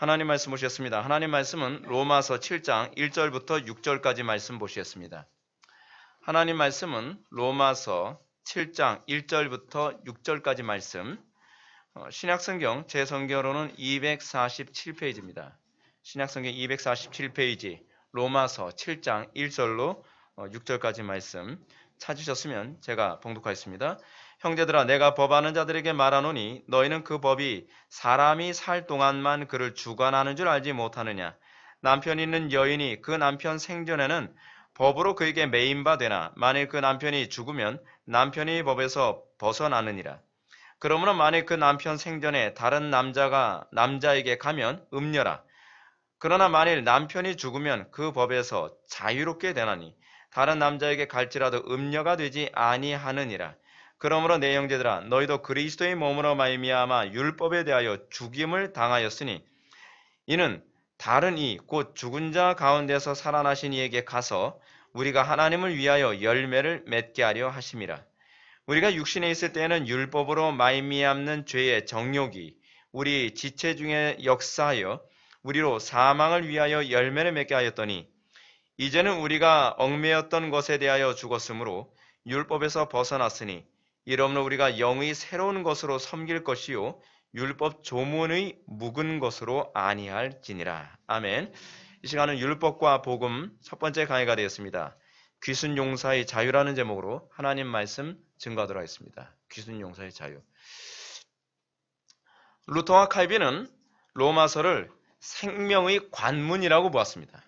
하나님 말씀 보시겠습니다. 하나님 말씀은 로마서 7장 1절부터 6절까지 말씀 보시겠습니다. 하나님 말씀은 로마서 7장 1절부터 6절까지 말씀, 신약성경 제 성경으로는 247페이지입니다. 신약성경 247페이지 로마서 7장 1절로 6절까지 말씀 찾으셨으면 제가 봉독하겠습니다. 형제들아, 내가 법하는 자들에게 말하노니 너희는 그 법이 사람이 살 동안만 그를 주관하는 줄 알지 못하느냐. 남편 있는 여인이 그 남편 생전에는 법으로 그에게 매인 바 되나 만일 그 남편이 죽으면 남편이 법에서 벗어나느니라. 그러므로 만일 그 남편 생전에 다른 남자에게 가면 음녀라. 그러나 만일 남편이 죽으면 그 법에서 자유롭게 되나니 다른 남자에게 갈지라도 음녀가 되지 아니하느니라. 그러므로 내 형제들아, 너희도 그리스도의 몸으로 말미암아 율법에 대하여 죽임을 당하였으니 이는 다른 이 곧 죽은 자 가운데서 살아나신 이에게 가서 우리가 하나님을 위하여 열매를 맺게 하려 하심이라. 우리가 육신에 있을 때에는 율법으로 말미암는 죄의 정욕이 우리 지체 중에 역사하여 우리로 사망을 위하여 열매를 맺게 하였더니 이제는 우리가 얽매였던 것에 대하여 죽었으므로 율법에서 벗어났으니 이러므로 우리가 영의 새로운 것으로 섬길 것이요 율법 조문의 묵은 것으로 아니할지니라. 아멘. 이 시간은 율법과 복음 첫 번째 강의가 되었습니다. 귀순 용사의 자유라는 제목으로 하나님 말씀 증거하도록 하겠습니다. 귀순 용사의 자유. 루터와 칼빈은 로마서를 생명의 관문이라고 보았습니다.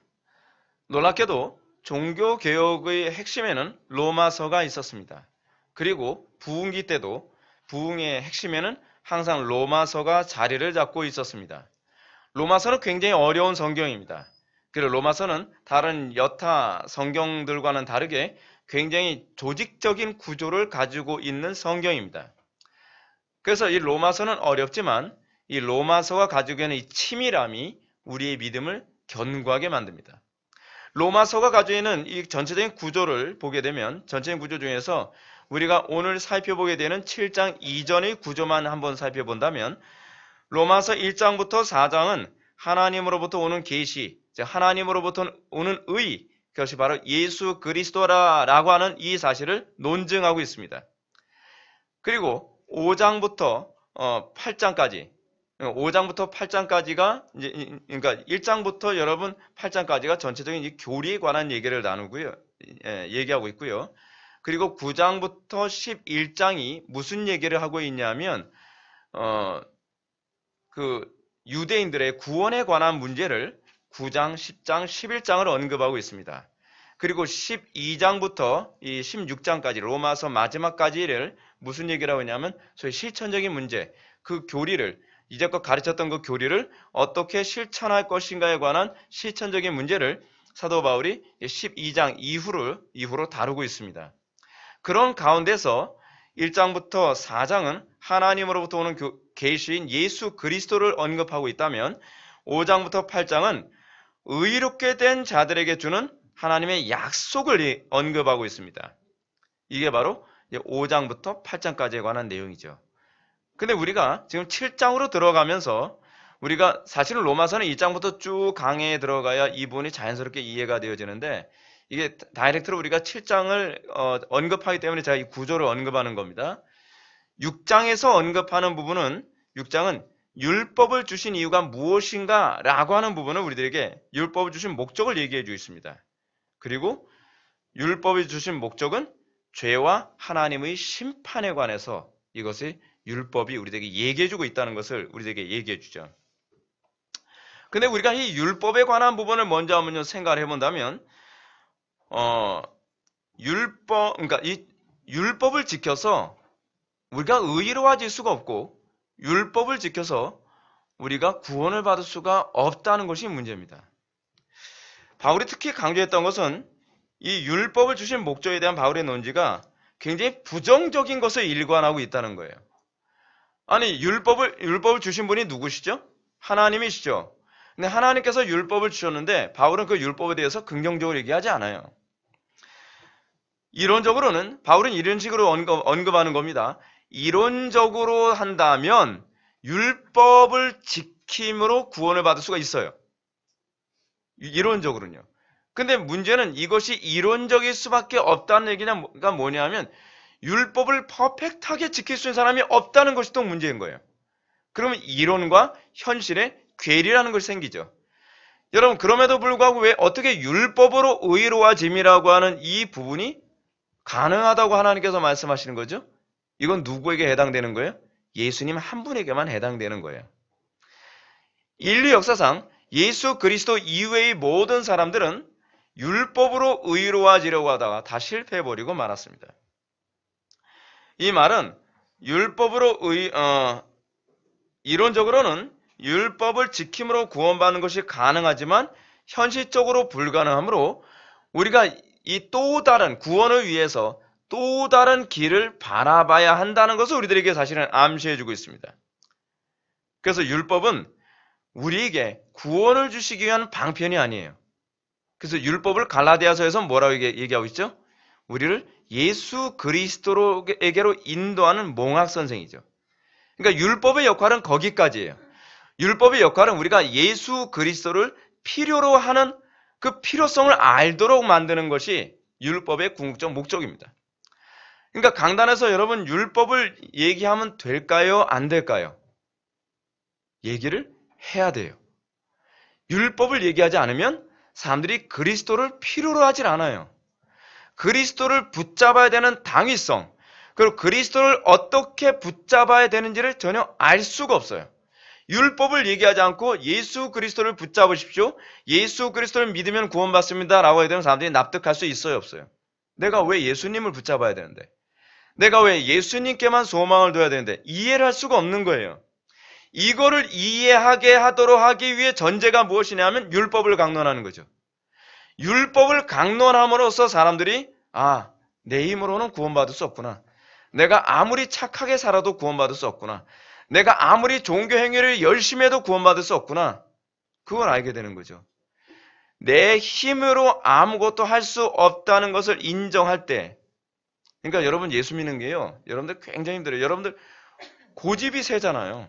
놀랍게도 종교개혁의 핵심에는 로마서가 있었습니다. 그리고 부흥기 때도 부흥의 핵심에는 항상 로마서가 자리를 잡고 있었습니다. 로마서는 굉장히 어려운 성경입니다. 그리고 로마서는 다른 여타 성경들과는 다르게 굉장히 조직적인 구조를 가지고 있는 성경입니다. 그래서 이 로마서는 어렵지만 이 로마서가 가지고 있는 이 치밀함이 우리의 믿음을 견고하게 만듭니다. 로마서가 가지고 있는 이 전체적인 구조를 보게 되면 전체적인 구조 중에서 우리가 오늘 살펴보게 되는 7장 이전의 구조만 한번 살펴본다면 로마서 1장부터 4장은 하나님으로부터 오는 계시, 즉 하나님으로부터 오는 의, 그것이 바로 예수 그리스도라고 하는 이 사실을 논증하고 있습니다. 그리고 5장부터 8장까지 5장부터 8장까지가 그러니까 1장부터 여러분 8장까지가 전체적인 이 교리에 관한 얘기를 나누고요. 얘기하고 있고요. 그리고 9장부터 11장이 무슨 얘기를 하고 있냐면 그 유대인들의 구원에 관한 문제를 9장, 10장, 11장을 언급하고 있습니다. 그리고 12장부터 이 16장까지 로마서 마지막까지를 무슨 얘기를 하고 있냐면 소위 실천적인 문제, 그 교리를 이제껏 가르쳤던 그 교리를 어떻게 실천할 것인가에 관한 실천적인 문제를 사도 바울이 12장 이후로 다루고 있습니다. 그런 가운데서 1장부터 4장은 하나님으로부터 오는 계시인 예수 그리스도를 언급하고 있다면 5장부터 8장은 의롭게 된 자들에게 주는 하나님의 약속을 언급하고 있습니다. 이게 바로 5장부터 8장까지에 관한 내용이죠. 근데 우리가 지금 7장으로 들어가면서 우리가 사실은 로마서는 2장부터 쭉 강해에 들어가야 이 부분이 자연스럽게 이해가 되어지는데 이게 다이렉트로 우리가 7장을 언급하기 때문에 제가 이 구조를 언급하는 겁니다. 6장에서 언급하는 부분은 6장은 율법을 주신 이유가 무엇인가 라고 하는 부분을 우리들에게 율법을 주신 목적을 얘기해 주고 있습니다. 그리고 율법이 주신 목적은 죄와 하나님의 심판에 관해서 이것이 율법이 우리에게 얘기해 주고 있다는 것을 우리에게 얘기해 주죠. 근데 우리가 이 율법에 관한 부분을 먼저 한번 생각을 해본다면 그러니까 이 율법을 지켜서 우리가 의로워질 수가 없고 율법을 지켜서 우리가 구원을 받을 수가 없다는 것이 문제입니다. 바울이 특히 강조했던 것은 이 율법을 주신 목적에 대한 바울의 논지가 굉장히 부정적인 것을 일관하고 있다는 거예요. 아니 율법을 주신 분이 누구시죠? 하나님이시죠. 근데 하나님께서 율법을 주셨는데 바울은 그 율법에 대해서 긍정적으로 얘기하지 않아요. 이론적으로는 바울은 이런 식으로 언급하는 겁니다. 이론적으로 한다면 율법을 지킴으로 구원을 받을 수가 있어요. 이론적으로는요. 근데 문제는 이것이 이론적일 수밖에 없다는 얘기가 뭐냐면 율법을 퍼펙트하게 지킬 수 있는 사람이 없다는 것이 또 문제인 거예요. 그러면 이론과 현실에 괴리라는 것이 생기죠. 여러분, 그럼에도 불구하고 왜 어떻게 율법으로 의로워짐이라고 하는 이 부분이 가능하다고 하나님께서 말씀하시는 거죠? 이건 누구에게 해당되는 거예요? 예수님 한 분에게만 해당되는 거예요. 인류 역사상 예수 그리스도 이외의 모든 사람들은 율법으로 의로워지려고 하다가 다 실패해버리고 말았습니다. 이 말은 율법으로 이론적으로는 율법을 지킴으로 구원받는 것이 가능하지만 현실적으로 불가능하므로 우리가 이 또 다른 구원을 위해서 또 다른 길을 바라봐야 한다는 것을 우리들에게 사실은 암시해주고 있습니다. 그래서 율법은 우리에게 구원을 주시기 위한 방편이 아니에요. 그래서 율법을 갈라디아서에서 뭐라고 얘기하고 있죠? 우리를 예수 그리스도에게로 인도하는 몽학 선생이죠. 그러니까 율법의 역할은 거기까지예요. 율법의 역할은 우리가 예수 그리스도를 필요로 하는 그 필요성을 알도록 만드는 것이 율법의 궁극적 목적입니다. 그러니까 강단에서 여러분 율법을 얘기하면 될까요? 안 될까요? 얘기를 해야 돼요. 율법을 얘기하지 않으면 사람들이 그리스도를 필요로 하질 않아요. 그리스도를 붙잡아야 되는 당위성, 그리고 그리스도를 어떻게 붙잡아야 되는지를 전혀 알 수가 없어요. 율법을 얘기하지 않고 예수 그리스도를 붙잡으십시오. 예수 그리스도를 믿으면 구원받습니다. 라고 해야 되면 사람들이 납득할 수 있어요? 없어요? 내가 왜 예수님을 붙잡아야 되는데? 내가 왜 예수님께만 소망을 둬야 되는데? 이해를 할 수가 없는 거예요. 이거를 이해하게 하도록 하기 위해 전제가 무엇이냐면 율법을 강론하는 거죠. 율법을 강론함으로써 사람들이 내 힘으로는 구원받을 수 없구나. 내가 아무리 착하게 살아도 구원받을 수 없구나. 내가 아무리 종교 행위를 열심히 해도 구원받을 수 없구나. 그걸 알게 되는 거죠. 내 힘으로 아무것도 할 수 없다는 것을 인정할 때, 그러니까 여러분 예수 믿는 게요, 여러분들 굉장히 힘들어요. 여러분들 고집이 세잖아요.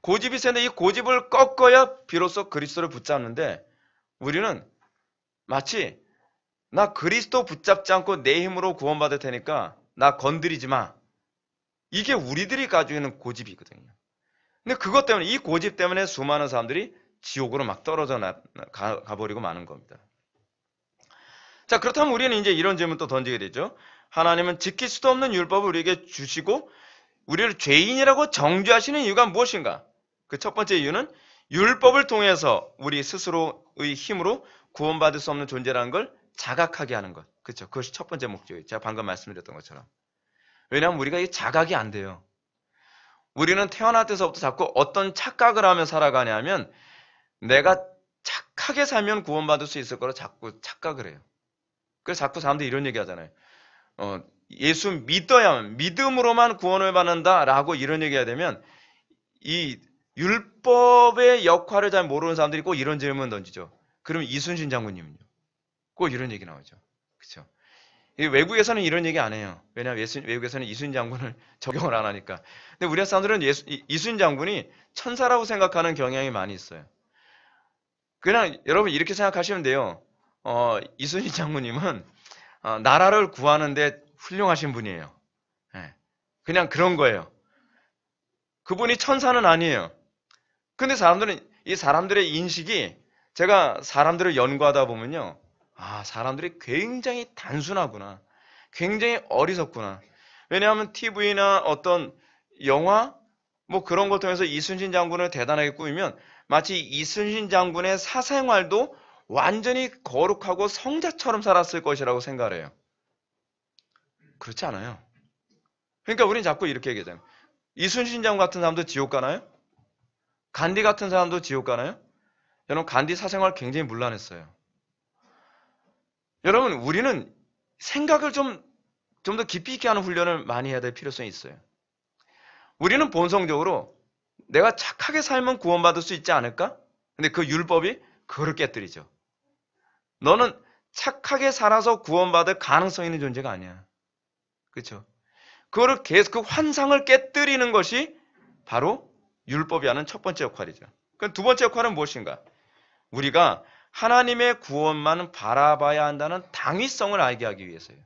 고집이 세는데 이 고집을 꺾어야 비로소 그리스도를 붙잡는데, 우리는 마치 나 그리스도 붙잡지 않고 내 힘으로 구원받을 테니까 나 건드리지 마. 이게 우리들이 가지고 있는 고집이거든요. 근데 그것 때문에, 이 고집 때문에 수많은 사람들이 지옥으로 막 떨어져 가버리고 마는 겁니다. 자, 그렇다면 우리는 이제 이런 질문 또 던지게 되죠. 하나님은 지킬 수도 없는 율법을 우리에게 주시고 우리를 죄인이라고 정죄하시는 이유가 무엇인가? 그 첫 번째 이유는 율법을 통해서 우리 스스로의 힘으로 구원받을 수 없는 존재라는 걸 자각하게 하는 것. 그렇죠? 그것이 첫 번째 목적이에요. 제가 방금 말씀드렸던 것처럼. 왜냐하면 우리가 이 자각이 안 돼요. 우리는 태어날 때서부터 자꾸 어떤 착각을 하며 살아가냐면 내가 착하게 살면 구원받을 수 있을 거라 자꾸 착각을 해요. 그래서 자꾸 사람들이 이런 얘기 하잖아요. 예수 믿어야만, 믿음으로만 구원을 받는다라고 이런 얘기가 되면 이 율법의 역할을 잘 모르는 사람들이 꼭 이런 질문 던지죠. 그럼 이순신 장군님은요? 꼭 이런 얘기 나오죠. 그렇죠? 외국에서는 이런 얘기 안 해요. 왜냐하면 외국에서는 이순신 장군을 적용을 안 하니까. 근데 우리나라 사람들은 이순신 장군이 천사라고 생각하는 경향이 많이 있어요. 그냥 여러분 이렇게 생각하시면 돼요. 이순신 장군님은 나라를 구하는데 훌륭하신 분이에요. 그냥 그런 거예요. 그분이 천사는 아니에요. 근데 이 사람들의 인식이, 제가 사람들을 연구하다 보면요. 사람들이 굉장히 단순하구나. 굉장히 어리석구나. 왜냐하면 TV나 어떤 영화, 뭐 그런 걸 통해서 이순신 장군을 대단하게 꾸미면 마치 이순신 장군의 사생활도 완전히 거룩하고 성자처럼 살았을 것이라고 생각을 해요. 그렇지 않아요. 그러니까 우리는 자꾸 이렇게 얘기하잖아요. 이순신 장군 같은 사람도 지옥 가나요? 간디 같은 사람도 지옥 가나요? 여러분, 간디 사생활 굉장히 문란했어요. 여러분, 우리는 생각을 좀 더 깊이 있게 하는 훈련을 많이 해야 될 필요성이 있어요. 우리는 본성적으로 내가 착하게 살면 구원받을 수 있지 않을까? 근데 그 율법이 그거를 깨뜨리죠. 너는 착하게 살아서 구원받을 가능성 있는 존재가 아니야. 그렇죠? 그 환상을 깨뜨리는 것이 바로 율법이 하는 첫 번째 역할이죠. 그 두 번째 역할은 무엇인가? 우리가 하나님의 구원만 바라봐야 한다는 당위성을 알게 하기 위해서예요.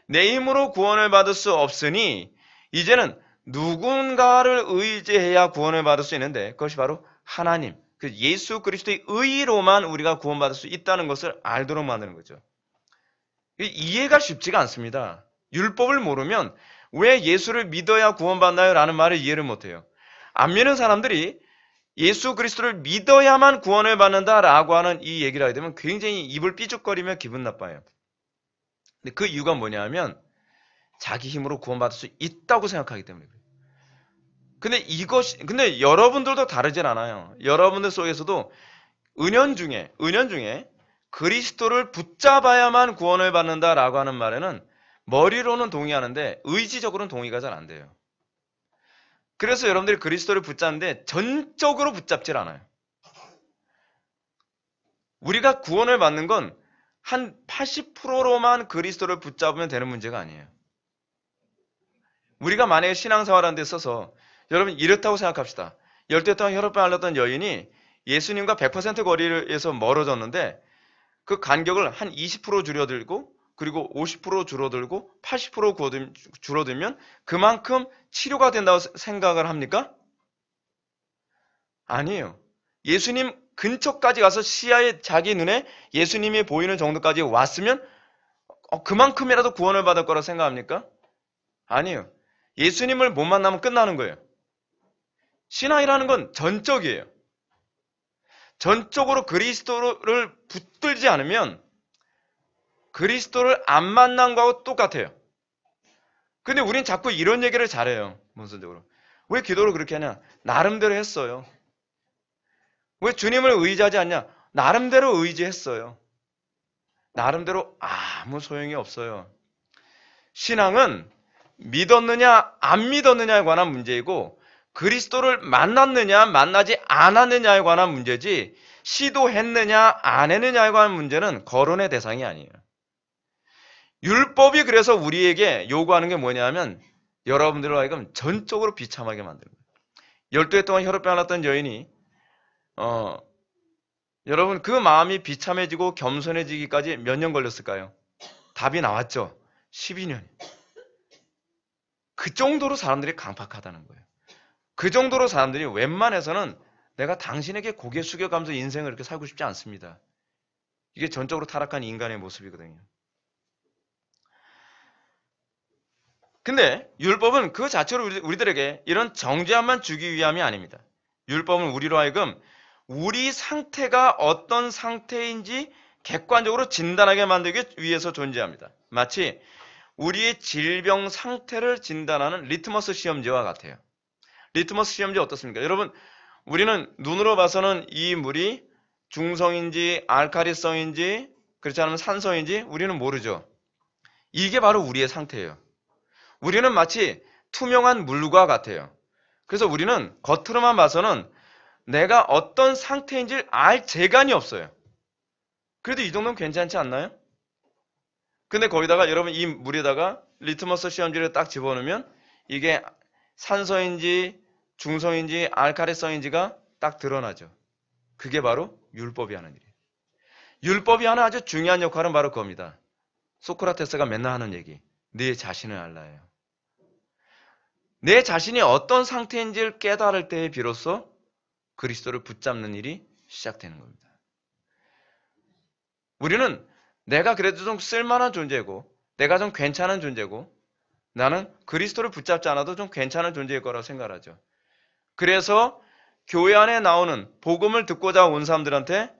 내 힘으로 구원을 받을 수 없으니 이제는 누군가를 의지해야 구원을 받을 수 있는데 그것이 바로 하나님, 그 예수 그리스도의 의로만 우리가 구원받을 수 있다는 것을 알도록 만드는 거죠. 이해가 쉽지가 않습니다. 율법을 모르면 왜 예수를 믿어야 구원받나요? 라는 말을 이해를 못해요. 안 믿는 사람들이 예수 그리스도를 믿어야만 구원을 받는다라고 하는 이 얘기를 하게 되면 굉장히 입을 삐죽거리며 기분 나빠요. 근데 그 이유가 뭐냐면 자기 힘으로 구원받을 수 있다고 생각하기 때문에 그래요. 근데 여러분들도 다르진 않아요. 여러분들 속에서도 은연 중에 그리스도를 붙잡아야만 구원을 받는다라고 하는 말에는 머리로는 동의하는데 의지적으로는 동의가 잘 안 돼요. 그래서 여러분들이 그리스도를 붙잡는데 전적으로 붙잡질 않아요. 우리가 구원을 받는 건 한 80%로만 그리스도를 붙잡으면 되는 문제가 아니에요. 우리가 만약에 신앙생활하는 데 있어서 여러분 이렇다고 생각합시다. 열대 동안 혈압병 앓았던 여인이 예수님과 100% 거리에서 멀어졌는데 그 간격을 한 20% 줄여들고 그리고 50% 줄어들고 80% 줄어들면 그만큼 치료가 된다고 생각을 합니까? 아니에요. 예수님 근처까지 가서 시야에 자기 눈에 예수님이 보이는 정도까지 왔으면 그만큼이라도 구원을 받을 거라고 생각합니까? 아니에요. 예수님을 못 만나면 끝나는 거예요. 신앙이라는 건 전적이에요. 전적으로 그리스도를 붙들지 않으면 그리스도를 안 만난 거하고 똑같아요. 근데 우린 자꾸 이런 얘기를 잘해요. 본선적으로. 왜 기도를 그렇게 하냐? 나름대로 했어요. 왜 주님을 의지하지 않냐? 나름대로 의지했어요. 나름대로 아무 소용이 없어요. 신앙은 믿었느냐 안 믿었느냐에 관한 문제이고 그리스도를 만났느냐 만나지 않았느냐에 관한 문제지 시도했느냐 안 했느냐에 관한 문제는 거론의 대상이 아니에요. 율법이 그래서 우리에게 요구하는 게 뭐냐면 여러분들로 하여금 전적으로 비참하게 만드는 거예요. 12해 동안 혈압병 앓았던 여인이 여러분 그 마음이 비참해지고 겸손해지기까지 몇 년 걸렸을까요? 답이 나왔죠. 12년. 그 정도로 사람들이 강팍하다는 거예요. 그 정도로 사람들이 웬만해서는 내가 당신에게 고개 숙여가면서 인생을 이렇게 살고 싶지 않습니다. 이게 전적으로 타락한 인간의 모습이거든요. 근데 율법은 그 자체로 우리들에게 이런 정죄함만 주기 위함이 아닙니다. 율법은 우리로 하여금 우리 상태가 어떤 상태인지 객관적으로 진단하게 만들기 위해서 존재합니다. 마치 우리의 질병 상태를 진단하는 리트머스 시험지와 같아요. 리트머스 시험지 어떻습니까? 여러분, 우리는 눈으로 봐서는 이 물이 중성인지 알칼리성인지 그렇지 않으면 산성인지 우리는 모르죠. 이게 바로 우리의 상태예요. 우리는 마치 투명한 물과 같아요. 그래서 우리는 겉으로만 봐서는 내가 어떤 상태인지를 알 재간이 없어요. 그래도 이 정도는 괜찮지 않나요? 근데 거기다가 여러분 이 물에다가 리트머스 시험지를 딱 집어넣으면 이게 산성인지 중성인지 알칼리성인지가 딱 드러나죠. 그게 바로 율법이 하는 일이에요. 율법이 하는 아주 중요한 역할은 바로 그겁니다. 소크라테스가 맨날 하는 얘기. 내 자신을 알라예요. 내 자신이 어떤 상태인지를 깨달을 때에 비로소 그리스도를 붙잡는 일이 시작되는 겁니다. 우리는 내가 그래도 좀 쓸만한 존재고 내가 좀 괜찮은 존재고 나는 그리스도를 붙잡지 않아도 좀 괜찮은 존재일 거라고 생각하죠. 그래서 교회 안에 나오는 복음을 듣고자 온 사람들한테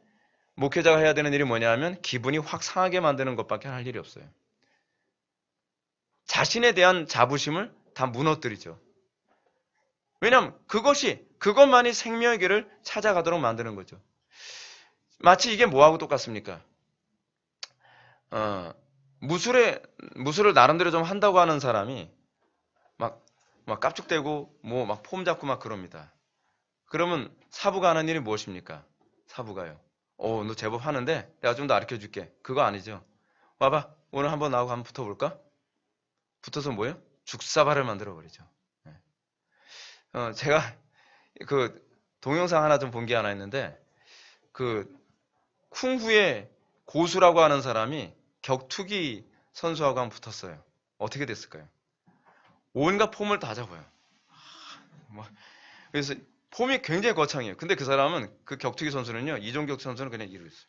목회자가 해야 되는 일이 뭐냐 하면 기분이 확 상하게 만드는 것밖에 할 일이 없어요. 자신에 대한 자부심을 다 무너뜨리죠. 왜냐하면 그것만이 생명의 길을 찾아가도록 만드는 거죠. 마치 이게 뭐하고 똑같습니까? 무술을 나름대로 좀 한다고 하는 사람이 막 깝죽대고 막 폼 잡고 막 그럽니다. 그러면 사부가 하는 일이 무엇입니까? 사부가요. 너 제법 하는데 내가 좀 더 가르쳐 줄게. 그거 아니죠. 와봐. 오늘 한번 나하고 한번 붙어볼까? 붙어서 뭐예요? 죽사발을 만들어 버리죠. 제가 동영상 하나 좀 본 게 하나 있는데 그 쿵후의 고수라고 하는 사람이 격투기 선수하고 한번 붙었어요. 어떻게 됐을까요? 온갖 폼을 다 잡아요. 그래서 폼이 굉장히 거창해요. 근데 그 사람은 그 격투기 선수는요, 이종격 선수는 그냥 이러고 있어요.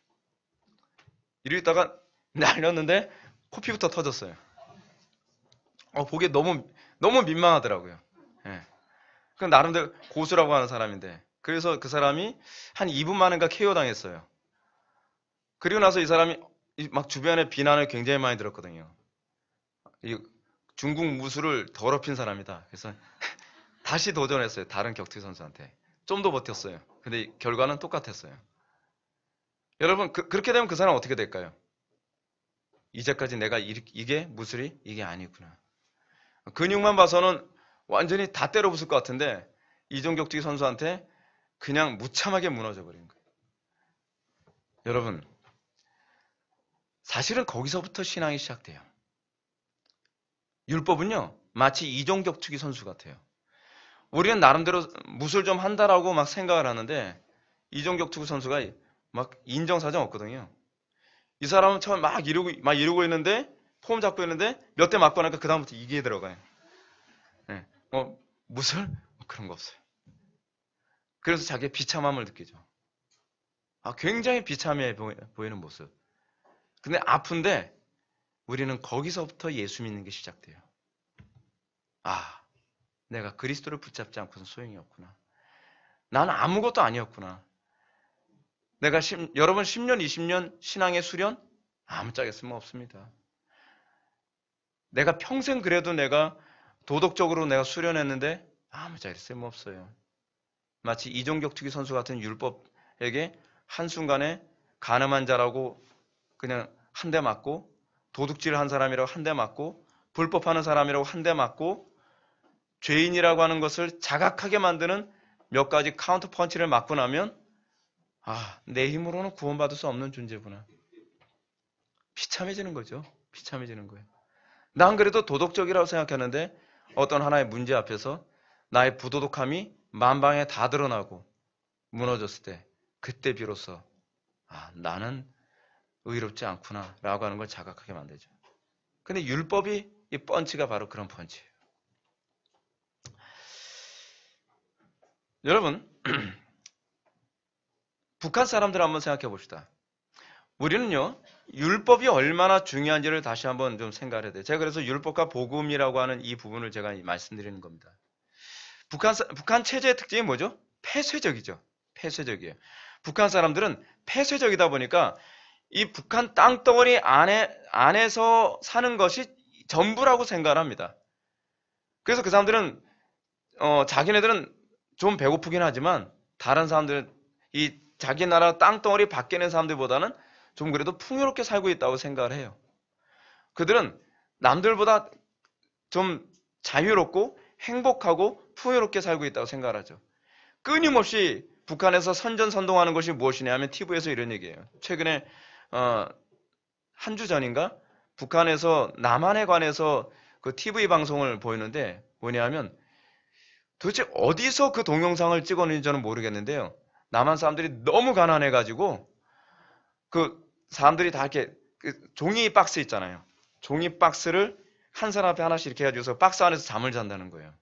이러고 있다가 날렸는데 코피부터 터졌어요. 보기에 너무 민망하더라고요. 예. 그 나름대로 고수라고 하는 사람인데, 그래서 그 사람이 한 2분 만인가 KO 당했어요. 그리고 나서 이 사람이 막 주변에 비난을 굉장히 많이 들었거든요. 이 중국 무술을 더럽힌 사람이다. 그래서 다시 도전했어요. 다른 격투기 선수한테. 좀 더 버텼어요. 근데 결과는 똑같았어요. 여러분, 그렇게 되면 그 사람은 어떻게 될까요? 이제까지 내가 이게 무술이 이게 아니구나. 근육만 봐서는 완전히 다 때려 부술 것 같은데 이종격투기 선수한테 그냥 무참하게 무너져 버린 거예요. 여러분, 사실은 거기서부터 신앙이 시작돼요. 율법은요, 마치 이종격투기 선수 같아요. 우리는 나름대로 무술 좀 한다라고 막 생각을 하는데 이종격투기 선수가 막 인정사정 없거든요. 이 사람은 처음 막 이러고 있는데 폼 잡고 있는데 몇 대 맞고 나니까 그 다음부터 이게 들어가요. 네. 무술? 그런 거 없어요. 그래서 자기의 비참함을 느끼죠. 굉장히 비참해 보이는 모습. 근데 아픈데 우리는 거기서부터 예수 믿는 게 시작돼요. 내가 그리스도를 붙잡지 않고는 소용이 없구나. 나는 아무것도 아니었구나. 내가 여러분 10년, 20년 신앙의 수련? 아무짝에 쓸모없습니다. 내가 평생 그래도 내가 도덕적으로 내가 수련했는데 아무짝에 쓸모없어요. 마치 이종격투기 선수 같은 율법에게 한순간에 가늠한 자라고 그냥 한 대 맞고 도둑질한 사람이라고 한 대 맞고 불법하는 사람이라고 한 대 맞고 죄인이라고 하는 것을 자각하게 만드는 몇 가지 카운터 펀치를 맞고 나면 내 힘으로는 구원받을 수 없는 존재구나. 비참해지는 거죠. 비참해지는 거예요. 난 그래도 도덕적이라고 생각하는데 어떤 하나의 문제 앞에서 나의 부도덕함이 만방에 다 드러나고 무너졌을 때 그때 비로소 나는 의롭지 않구나 라고 하는 걸 자각하게 만들죠. 근데 율법이 이 펀치가 바로 그런 펀치예요. 여러분, 북한 사람들 한번 생각해 봅시다. 우리는요, 율법이 얼마나 중요한지를 다시 한번 좀 생각을 해야 돼요. 제가 그래서 율법과 복음이라고 하는 이 부분을 제가 말씀드리는 겁니다. 북한 체제의 특징이 뭐죠? 폐쇄적이죠. 폐쇄적이에요. 북한 사람들은 폐쇄적이다 보니까 이 북한 땅덩어리 안에서 사는 것이 전부라고 생각을 합니다. 그래서 그 사람들은 자기네들은 좀 배고프긴 하지만 다른 사람들은 이 자기 나라 땅덩어리 밖에 있는 사람들보다는 좀 그래도 풍요롭게 살고 있다고 생각을 해요. 그들은 남들보다 좀 자유롭고 행복하고 풍요롭게 살고 있다고 생각을 하죠. 끊임없이 북한에서 선전선동하는 것이 무엇이냐면 TV에서 이런 얘기예요. 최근에 한 주 전인가 북한에서 남한에 관해서 그 TV 방송을 보이는데 뭐냐면 도대체 어디서 그 동영상을 찍었는지 저는 모르겠는데요. 남한 사람들이 너무 가난해가지고 그 사람들이 다 이렇게 그 종이 박스 있잖아요. 종이 박스를 한 사람 앞에 하나씩 이렇게 해가지고서 박스 안에서 잠을 잔다는 거예요.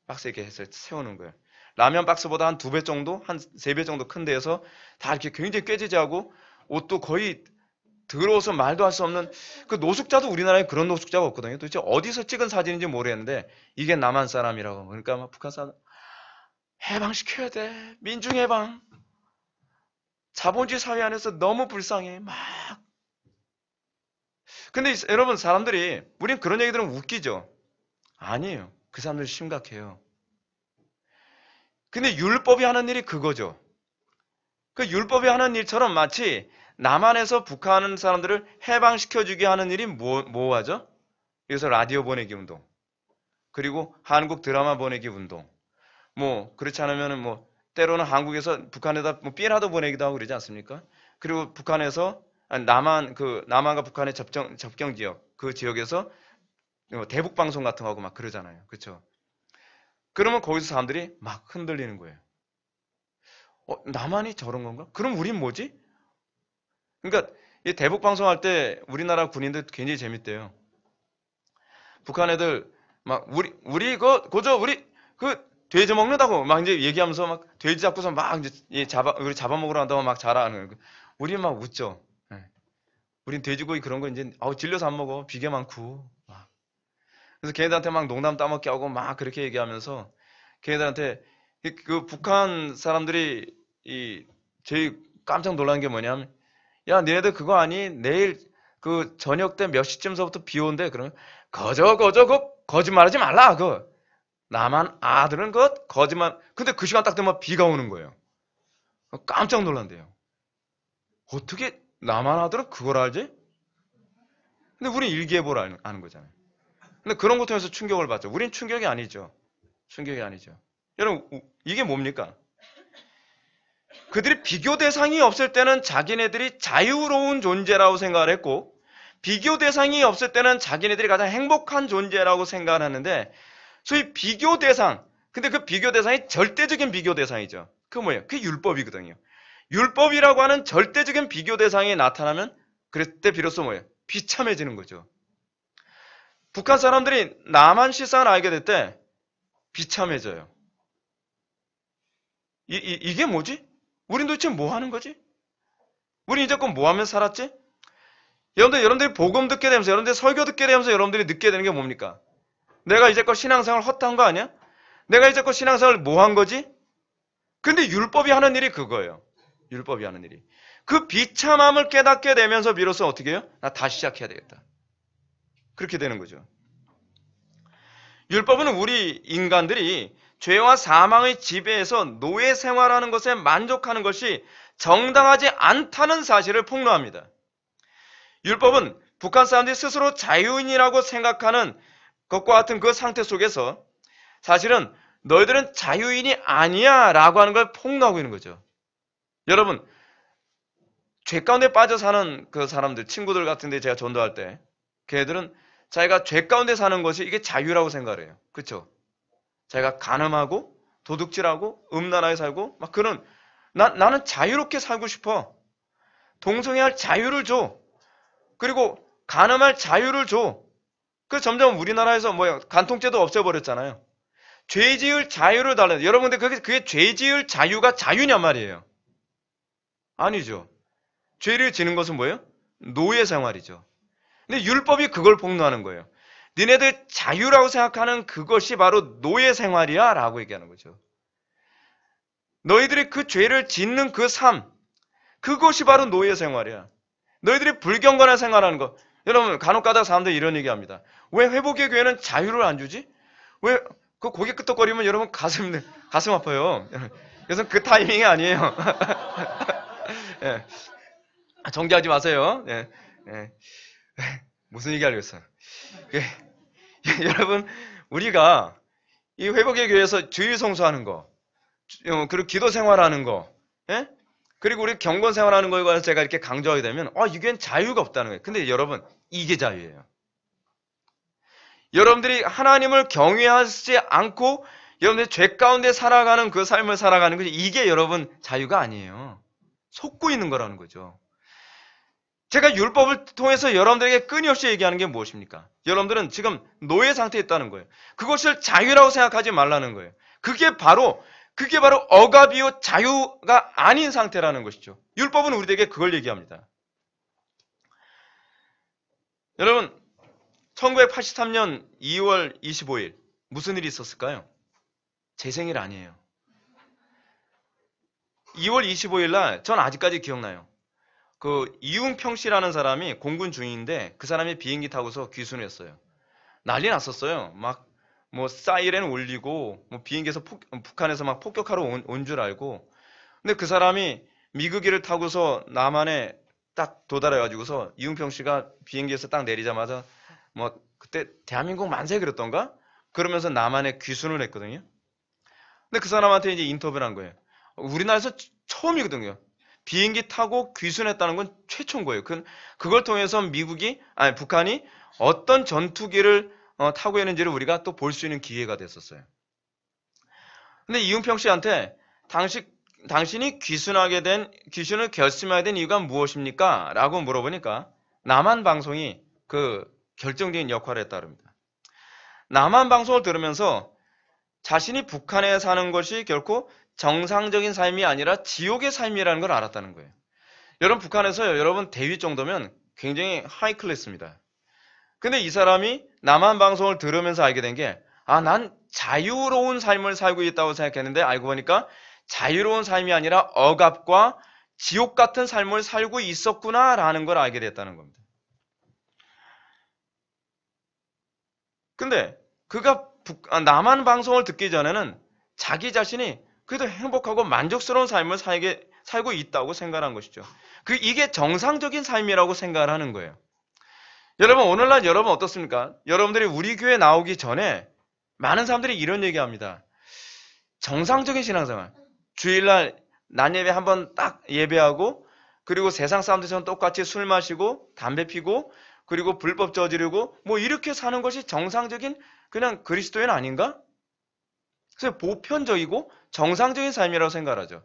박스 이렇게 해서 세우는 거예요. 라면 박스보다 한 2배 정도, 한 3배 정도 큰 데에서 다 이렇게 굉장히 꾀지지하고 옷도 거의 더러워서 말도 할 수 없는 그 노숙자도 우리나라에 그런 노숙자가 없거든요. 도대체 어디서 찍은 사진인지 모르겠는데 이게 남한 사람이라고. 그러니까 막 북한 사람 해방시켜야 돼. 민중해방. 자본주의 사회 안에서 너무 불쌍해. 막. 근데 여러분 사람들이 우린 그런 얘기 들으면 웃기죠. 아니에요. 그 사람들이 심각해요. 근데 율법이 하는 일이 그거죠. 그 율법이 하는 일처럼 마치 남한에서 북한 사람들을 해방시켜주게 하는 일이 뭐 하죠? 그래서 라디오 보내기 운동. 그리고 한국 드라마 보내기 운동. 그렇지 않으면 때로는 한국에서 북한에다 삐라도 보내기도 하고 그러지 않습니까? 그리고 북한에서, 남한과 북한의 접경 지역, 그 지역에서 대북방송 같은 거 하고 막 그러잖아요. 그렇죠? 그러면 거기서 사람들이 막 흔들리는 거예요. 나만이 저런 건가? 그럼 우린 뭐지? 그러니까 이 대북 방송할 때 우리나라 군인들 굉장히 재밌대요. 북한 애들 막 우리 그 돼지 먹는다고 막 이제 얘기하면서 막 돼지 잡고서 막 이제 우리 잡아먹으러 간다고 막 자라하는 거예요. 우리 막 웃죠. 예. 우린 돼지고기 그런 거 이제 질려서 안 먹어. 비계 많고. 막. 그래서 걔네들한테 막 농담 따먹게 하고 막 그렇게 얘기하면서 걔네들한테 그 북한 사람들이 제일 깜짝 놀란 게 뭐냐면 야 니네들 그거 아니? 내일 그 저녁 때 몇 시쯤서부터 비 온대. 그러면 거저 거짓말하지 말라. 나만 아들은 거짓말. 근데 그 시간 딱 되면 비가 오는 거예요. 깜짝 놀란대요. 어떻게 나만 아들은 그걸 알지? 근데 우린 일기예보를 아는 거잖아요. 근데 그런 거 통해서 충격을 받죠. 우린 충격이 아니죠. 충격이 아니죠. 여러분 이게 뭡니까? 그들이 비교 대상이 없을 때는 자기네들이 자유로운 존재라고 생각을 했고 비교 대상이 없을 때는 자기네들이 가장 행복한 존재라고 생각을 하는데 소위 비교 대상, 근데 그 비교 대상이 절대적인 비교 대상이죠. 그게 뭐예요? 그게 율법이거든요. 율법이라고 하는 절대적인 비교 대상이 나타나면 그때 비로소 뭐예요? 비참해지는 거죠. 북한 사람들이 남한 실상을 알게 될 때 비참해져요. 이게 뭐지? 우린 도대체 뭐 하는 거지? 우린 이제껏 뭐 하면서 살았지? 여러분들이 복음 듣게 되면서, 여러분들이 설교 듣게 되면서 여러분들이 느끼게 되는 게 뭡니까? 내가 이제껏 신앙생활 헛한 거 아니야? 내가 이제껏 신앙생활 뭐 한 거지? 근데 율법이 하는 일이 그거예요. 율법이 하는 일이. 그 비참함을 깨닫게 되면서 비로소 어떻게 해요? 나 다시 시작해야 되겠다. 그렇게 되는 거죠. 율법은 우리 인간들이 죄와 사망의 지배에서 노예 생활하는 것에 만족하는 것이 정당하지 않다는 사실을 폭로합니다. 율법은 북한 사람들이 스스로 자유인이라고 생각하는 것과 같은 그 상태 속에서 사실은 너희들은 자유인이 아니야 라고 하는 걸 폭로하고 있는 거죠. 여러분, 죄 가운데 빠져 사는 그 사람들, 친구들 같은데 제가 전도할 때 걔들은 자기가 죄 가운데 사는 것이 이게 자유라고 생각을 해요. 그렇죠? 자기가 간음하고 도둑질하고 음란하게 살고 막 그런 나는 자유롭게 살고 싶어. 동성애할 자유를 줘. 그리고 간음할 자유를 줘. 그 점점 우리나라에서 간통죄도 없애버렸잖아요. 죄 지을 자유를 달라요. 여러분 근데 그게 죄 지을 자유가 자유냔 말이에요. 아니죠. 죄를 지는 것은 뭐예요? 노예 생활이죠. 근데 율법이 그걸 폭로하는 거예요. 니네들 자유라고 생각하는 그것이 바로 노예 생활이야 라고 얘기하는 거죠. 너희들이 그 죄를 짓는 그 삶, 그것이 바로 노예 생활이야. 너희들이 불경건한 생활하는 거. 여러분 간혹 가다가 사람들이 이런 얘기합니다. 왜 회복의 교회는 자유를 안 주지? 왜 그 고개 끄덕거리면 여러분 가슴 아파요. 그래서 그 타이밍이 아니에요. 예. 정지하지 마세요. 예. 예. 무슨 얘기하려고 했어요? 여러분 우리가 이 회복의 교회에서 주일 성수하는 거, 그리고 기도 생활하는 거, 예? 그리고 우리 경건 생활하는 거에 관해서 제가 이렇게 강조하게 되면 이게는 자유가 없다는 거예요. 근데 여러분 이게 자유예요. 여러분들이 하나님을 경외하지 않고 여러분들이 죄 가운데 살아가는 그 삶을 살아가는 것이 이게 여러분 자유가 아니에요. 속고 있는 거라는 거죠. 제가 율법을 통해서 여러분들에게 끊임없이 얘기하는 게 무엇입니까? 여러분들은 지금 노예 상태에 있다는 거예요. 그것을 자유라고 생각하지 말라는 거예요. 그게 바로 억압이요 자유가 아닌 상태라는 것이죠. 율법은 우리에게 그걸 얘기합니다. 여러분 1983년 2월 25일 무슨 일이 있었을까요? 제 생일 아니에요. 2월 25일 날 전 아직까지 기억나요. 그 이웅평 씨라는 사람이 공군 중위인데 그 사람이 비행기 타고서 귀순했어요. 난리 났었어요. 막 사이렌 울리고 비행기에서 북한에서 막 폭격하러 온 줄 알고. 근데 그 사람이 미국기를 타고서 남한에 딱 도달해가지고서 이웅평 씨가 비행기에서 딱 내리자마자 그때 대한민국 만세 그랬던가? 그러면서 남한에 귀순을 했거든요. 근데 그 사람한테 이제 인터뷰를 한 거예요. 우리나라에서 처음이거든요. 비행기 타고 귀순했다는 건 최초인 거예요. 그걸 통해서 북한이 어떤 전투기를 타고 있는지를 우리가 또 볼 수 있는 기회가 됐었어요. 근데 이웅평 씨한테 당시 당신이 귀순을 결심하게 된 이유가 무엇입니까? 라고 물어보니까 남한 방송이 그 결정적인 역할을 했다 그럽니다. 남한 방송을 들으면서 자신이 북한에 사는 것이 결코 정상적인 삶이 아니라 지옥의 삶이라는 걸 알았다는 거예요. 여러분, 북한에서요, 여러분 대위 정도면 굉장히 하이 클래스입니다. 근데 이 사람이 남한 방송을 들으면서 알게 된 게, 난 자유로운 삶을 살고 있다고 생각했는데 알고 보니까 자유로운 삶이 아니라 억압과 지옥 같은 삶을 살고 있었구나라는 걸 알게 됐다는 겁니다. 근데 그가 남한 방송을 듣기 전에는 자기 자신이 그래도 행복하고 만족스러운 삶을 살고 있다고 생각한 것이죠. 이게 정상적인 삶이라고 생각을 하는 거예요. 여러분, 오늘날 여러분 어떻습니까? 여러분들이 우리 교회 나오기 전에 많은 사람들이 이런 얘기합니다. 정상적인 신앙생활. 주일날 낮 예배 한번 딱 예배하고, 그리고 세상 사람들처럼 똑같이 술 마시고 담배 피고, 그리고 불법 저지르고 뭐 이렇게 사는 것이 정상적인 그냥 그리스도인 아닌가? 그래서 보편적이고 정상적인 삶이라고 생각하죠.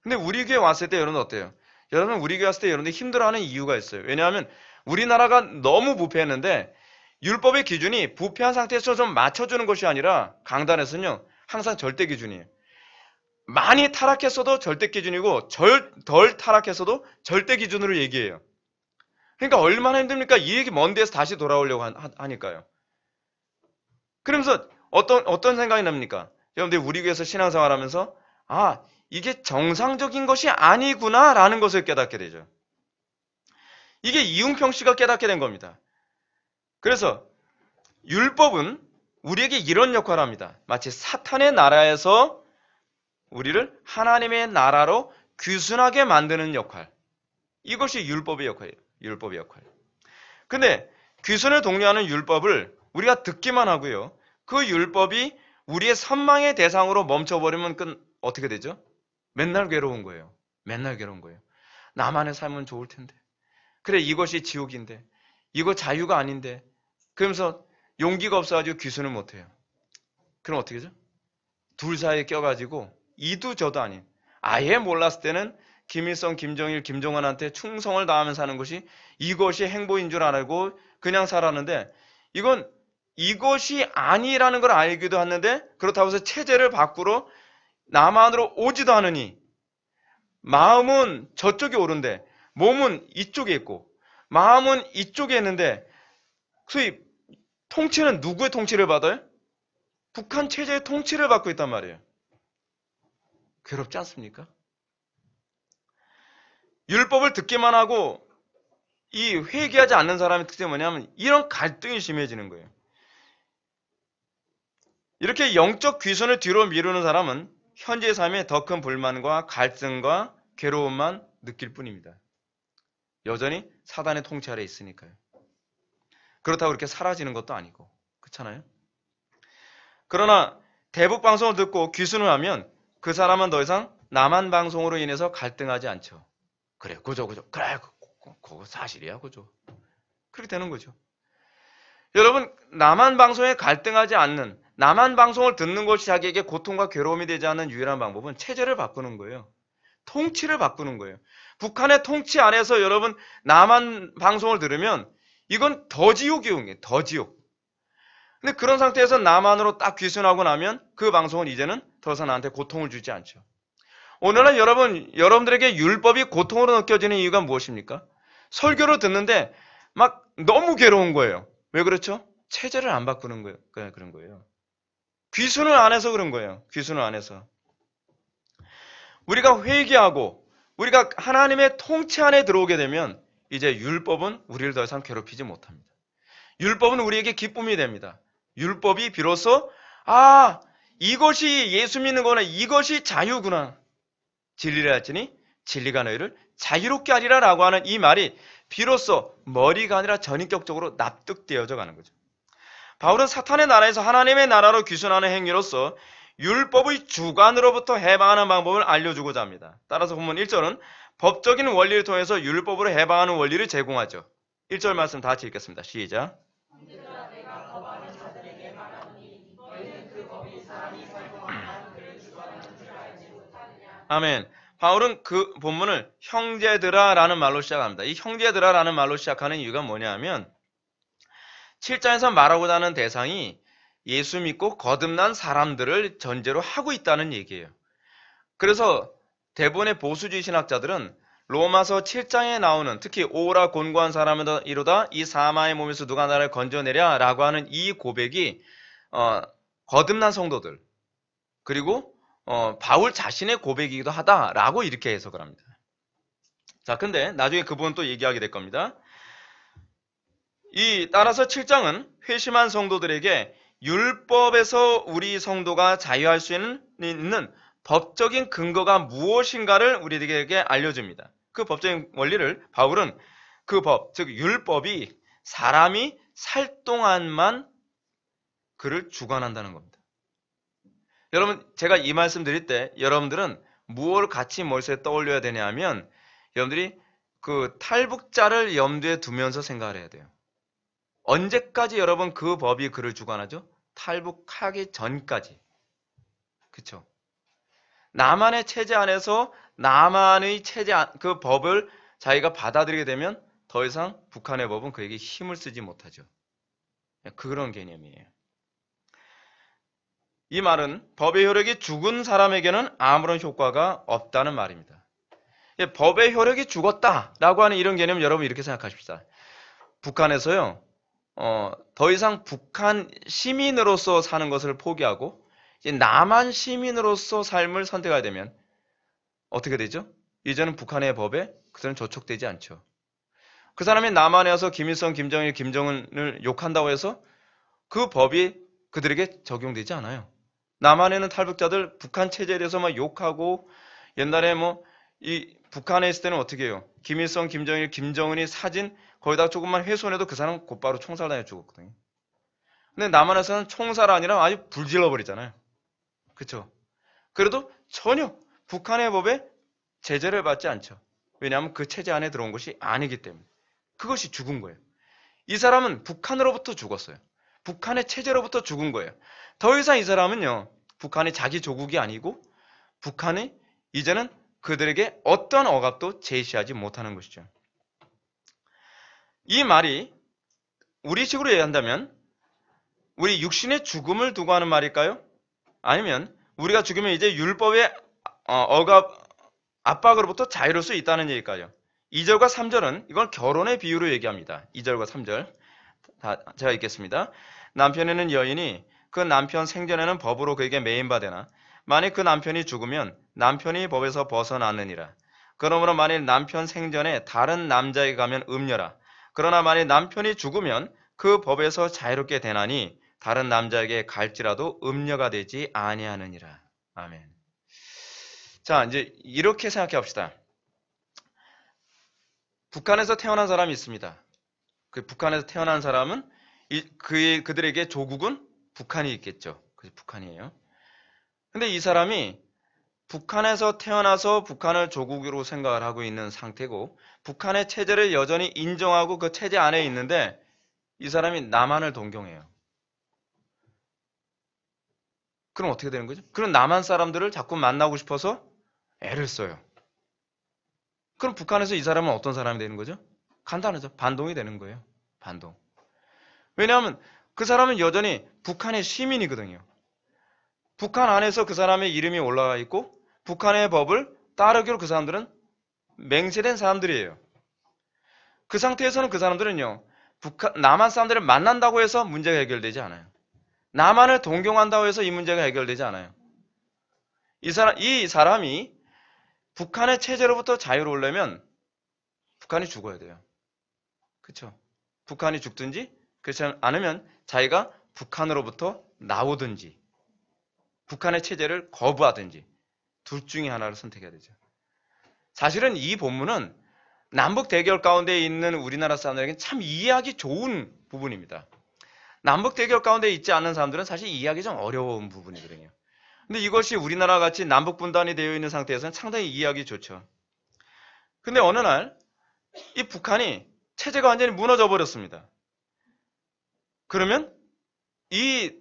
근데 우리 교회 왔을 때 여러분 어때요? 여러분 우리 교회 왔을 때 여러분들 힘들어하는 이유가 있어요. 왜냐하면 우리나라가 너무 부패했는데 율법의 기준이 부패한 상태에서 좀 맞춰주는 것이 아니라 강단에서는요 항상 절대 기준이에요. 많이 타락했어도 절대 기준이고 덜 타락했어도 절대 기준으로 얘기해요. 그러니까 얼마나 힘듭니까? 이 얘기 먼 데서 다시 돌아오려고 하니까요. 그러면서 어떤 생각이 납니까? 여러분들 우리 교회에서 신앙생활 하면서 이게 정상적인 것이 아니구나라는 것을 깨닫게 되죠. 이게 이웅평 씨가 깨닫게 된 겁니다. 그래서 율법은 우리에게 이런 역할을 합니다. 마치 사탄의 나라에서 우리를 하나님의 나라로 귀순하게 만드는 역할. 이것이 율법의 역할이에요. 율법의 역할. 근데 귀순을 독려하는 율법을 우리가 듣기만 하고요. 그 율법이 우리의 선망의 대상으로 멈춰버리면 어떻게 되죠? 맨날 괴로운 거예요. 맨날 괴로운 거예요. 나만의 삶은 좋을 텐데. 그래, 이것이 지옥인데. 이거 자유가 아닌데. 그러면서 용기가 없어가지고 귀순을 못해요. 그럼 어떻게 하죠? 둘 사이에 껴가지고 이도 저도 아닌, 아예 몰랐을 때는 김일성, 김정일, 김정은한테 충성을 다하면서 사는 것이 이것이 행보인 줄 알고 그냥 살았는데 이것이 아니라는 걸 알기도 했는데 그렇다고 해서 체제를 바꾸러 남한으로 오지도 않으니 마음은 저쪽에 오른데 몸은 이쪽에 있고 마음은 이쪽에 있는데 소위 통치는 누구의 통치를 받아요? 북한 체제의 통치를 받고 있단 말이에요. 괴롭지 않습니까? 율법을 듣기만 하고 이 회개하지 않는 사람의 특징이 뭐냐면 이런 갈등이 심해지는 거예요. 이렇게 영적 귀순을 뒤로 미루는 사람은 현재의 삶에 더 큰 불만과 갈등과 괴로움만 느낄 뿐입니다. 여전히 사단의 통치 아래 있으니까요. 그렇다고 그렇게 사라지는 것도 아니고 그렇잖아요. 그러나 대북 방송을 듣고 귀순을 하면 그 사람은 더 이상 남한 방송으로 인해서 갈등하지 않죠. 그래, 그래, 그거 사실이야, 그죠. 그렇게 되는 거죠. 여러분, 남한 방송에 갈등하지 않는, 남한 방송을 듣는 것이 자기에게 고통과 괴로움이 되지 않는 유일한 방법은 체제를 바꾸는 거예요. 통치를 바꾸는 거예요. 북한의 통치 안에서 여러분 남한 방송을 들으면 이건 더 지옥이에요. 더 지옥. 근데 그런 상태에서 남한으로 딱 귀순하고 나면 그 방송은 이제는 더 이상 나한테 고통을 주지 않죠. 오늘날 여러분들에게 율법이 고통으로 느껴지는 이유가 무엇입니까? 설교를 듣는데 막 너무 괴로운 거예요. 왜 그렇죠? 체제를 안 바꾸는 거예요. 그런 거예요. 귀순을 안 해서 그런 거예요. 귀순을 안 해서. 우리가 회개하고 우리가 하나님의 통치 안에 들어오게 되면 이제 율법은 우리를 더 이상 괴롭히지 못합니다. 율법은 우리에게 기쁨이 됩니다. 율법이 비로소 이것이 예수 믿는 거나 이것이 자유구나. 진리를 알지니 진리가 너희를 자유롭게 하리라 라고 하는 이 말이 비로소 머리가 아니라 전인격적으로 납득되어져 가는 거죠. 바울은 사탄의 나라에서 하나님의 나라로 귀순하는 행위로서 율법의 주관으로부터 해방하는 방법을 알려주고자 합니다. 따라서 본문 1절은 법적인 원리를 통해서 율법으로 해방하는 원리를 제공하죠. 1절 말씀 다 같이 읽겠습니다. 시작. 아멘. 바울은 그 본문을 형제들아라는 말로 시작합니다. 이 형제들아라는 말로 시작하는 이유가 뭐냐면 7장에서 말하고자 하는 대상이 예수 믿고 거듭난 사람들을 전제로 하고 있다는 얘기예요. 그래서 대부분의 보수주의 신학자들은 로마서 7장에 나오는 특히 오라 곤고한 사람이다 이로다 이 사마의 몸에서 누가 나를 건져내랴 라고 하는 이 고백이 거듭난 성도들 그리고 바울 자신의 고백이기도 하다라고 이렇게 해석을 합니다. 자, 근데 나중에 그 부분 또 얘기하게 될 겁니다. 따라서 7장은 회심한 성도들에게 율법에서 우리 성도가 자유할 수 있는 법적인 근거가 무엇인가를 우리에게 알려줍니다. 그 법적인 원리를 바울은 그 법, 즉 율법이 사람이 살 동안만 그를 주관한다는 겁니다. 여러분, 제가 이 말씀 드릴 때 여러분들은 무엇을 같이 머릿속에 떠올려야 되냐 하면 여러분들이 그 탈북자를 염두에 두면서 생각을 해야 돼요. 언제까지 여러분 그 법이 그를 주관하죠? 탈북하기 전까지. 그쵸? 나만의 체제 안에서 나만의 체제, 그 법을 자기가 받아들이게 되면 더 이상 북한의 법은 그에게 힘을 쓰지 못하죠. 그런 개념이에요. 이 말은 법의 효력이 죽은 사람에게는 아무런 효과가 없다는 말입니다. 법의 효력이 죽었다라고 하는 이런 개념 여러분 이렇게 생각하십시다. 북한에서요, 더 이상 북한 시민으로서 사는 것을 포기하고 이제 남한 시민으로서 삶을 선택하게 되면 어떻게 되죠? 이제는 북한의 법에 그 사람은 저촉되지 않죠. 그 사람이 남한에 와서 김일성, 김정일, 김정은을 욕한다고 해서 그 법이 그들에게 적용되지 않아요. 남한에는 탈북자들 북한 체제에 대해서 막 욕하고 옛날에 이 북한에 있을 때는 어떻게 해요? 김일성, 김정일, 김정은이 사진 거기다가 조금만 훼손해도 그 사람 곧바로 총살당해 죽었거든요. 근데 남한에서는 총살 아니라 아주 불질러 버리잖아요. 그렇죠? 그래도 전혀 북한의 법에 제재를 받지 않죠. 왜냐하면 그 체제 안에 들어온 것이 아니기 때문에. 그것이 죽은 거예요. 이 사람은 북한으로부터 죽었어요. 북한의 체제로부터 죽은 거예요. 더 이상 이 사람은요, 북한이 자기 조국이 아니고 북한이 이제는 그들에게 어떤 억압도 제시하지 못하는 것이죠. 이 말이 우리식으로 얘기한다면 우리 육신의 죽음을 두고 하는 말일까요? 아니면 우리가 죽으면 이제 율법의 억압, 압박으로부터 자유로울 수 있다는 얘기일까요? 2절과 3절은 이건 결혼의 비유로 얘기합니다. 2절과 3절 제가 읽겠습니다. 남편에는 여인이 그 남편 생전에는 법으로 그에게 매인받으나 만일 그 남편이 죽으면 남편이 법에서 벗어나느니라. 그러므로 만일 남편 생전에 다른 남자에게 가면 음녀라. 그러나 만일 남편이 죽으면 그 법에서 자유롭게 되나니 다른 남자에게 갈지라도 음녀가 되지 아니하느니라. 아멘. 자, 이제 이렇게 생각해 봅시다. 북한에서 태어난 사람이 있습니다. 그 북한에서 태어난 사람은 그들에게 조국은 북한이 있겠죠. 그래서 북한이에요. 근데 이 사람이 북한에서 태어나서 북한을 조국으로 생각을 하고 있는 상태고 북한의 체제를 여전히 인정하고 그 체제 안에 있는데 이 사람이 남한을 동경해요. 그럼 어떻게 되는 거죠? 그럼 남한 사람들을 자꾸 만나고 싶어서 애를 써요. 그럼 북한에서 이 사람은 어떤 사람이 되는 거죠? 간단하죠. 반동이 되는 거예요. 반동. 왜냐하면 그 사람은 여전히 북한의 시민이거든요. 북한 안에서 그 사람의 이름이 올라가 있고 북한의 법을 따르기로 그 사람들은 맹세된 사람들이에요. 그 상태에서는 그 사람들은요, 남한 사람들을 만난다고 해서 문제가 해결되지 않아요. 남한을 동경한다고 해서 이 문제가 해결되지 않아요. 이 사람이 북한의 체제로부터 자유로우려면 북한이 죽어야 돼요. 그렇죠? 북한이 죽든지 그렇지 않으면 자기가 북한으로부터 나오든지 북한의 체제를 거부하든지 둘 중에 하나를 선택해야 되죠. 사실은 이 본문은 남북 대결 가운데 있는 우리나라 사람들에게는 참 이해하기 좋은 부분입니다. 남북 대결 가운데 있지 않는 사람들은 사실 이해하기 좀 어려운 부분이거든요. 근데 이것이 우리나라 같이 남북 분단이 되어 있는 상태에서는 상당히 이해하기 좋죠. 근데 어느 날 이 북한이 체제가 완전히 무너져 버렸습니다. 그러면 이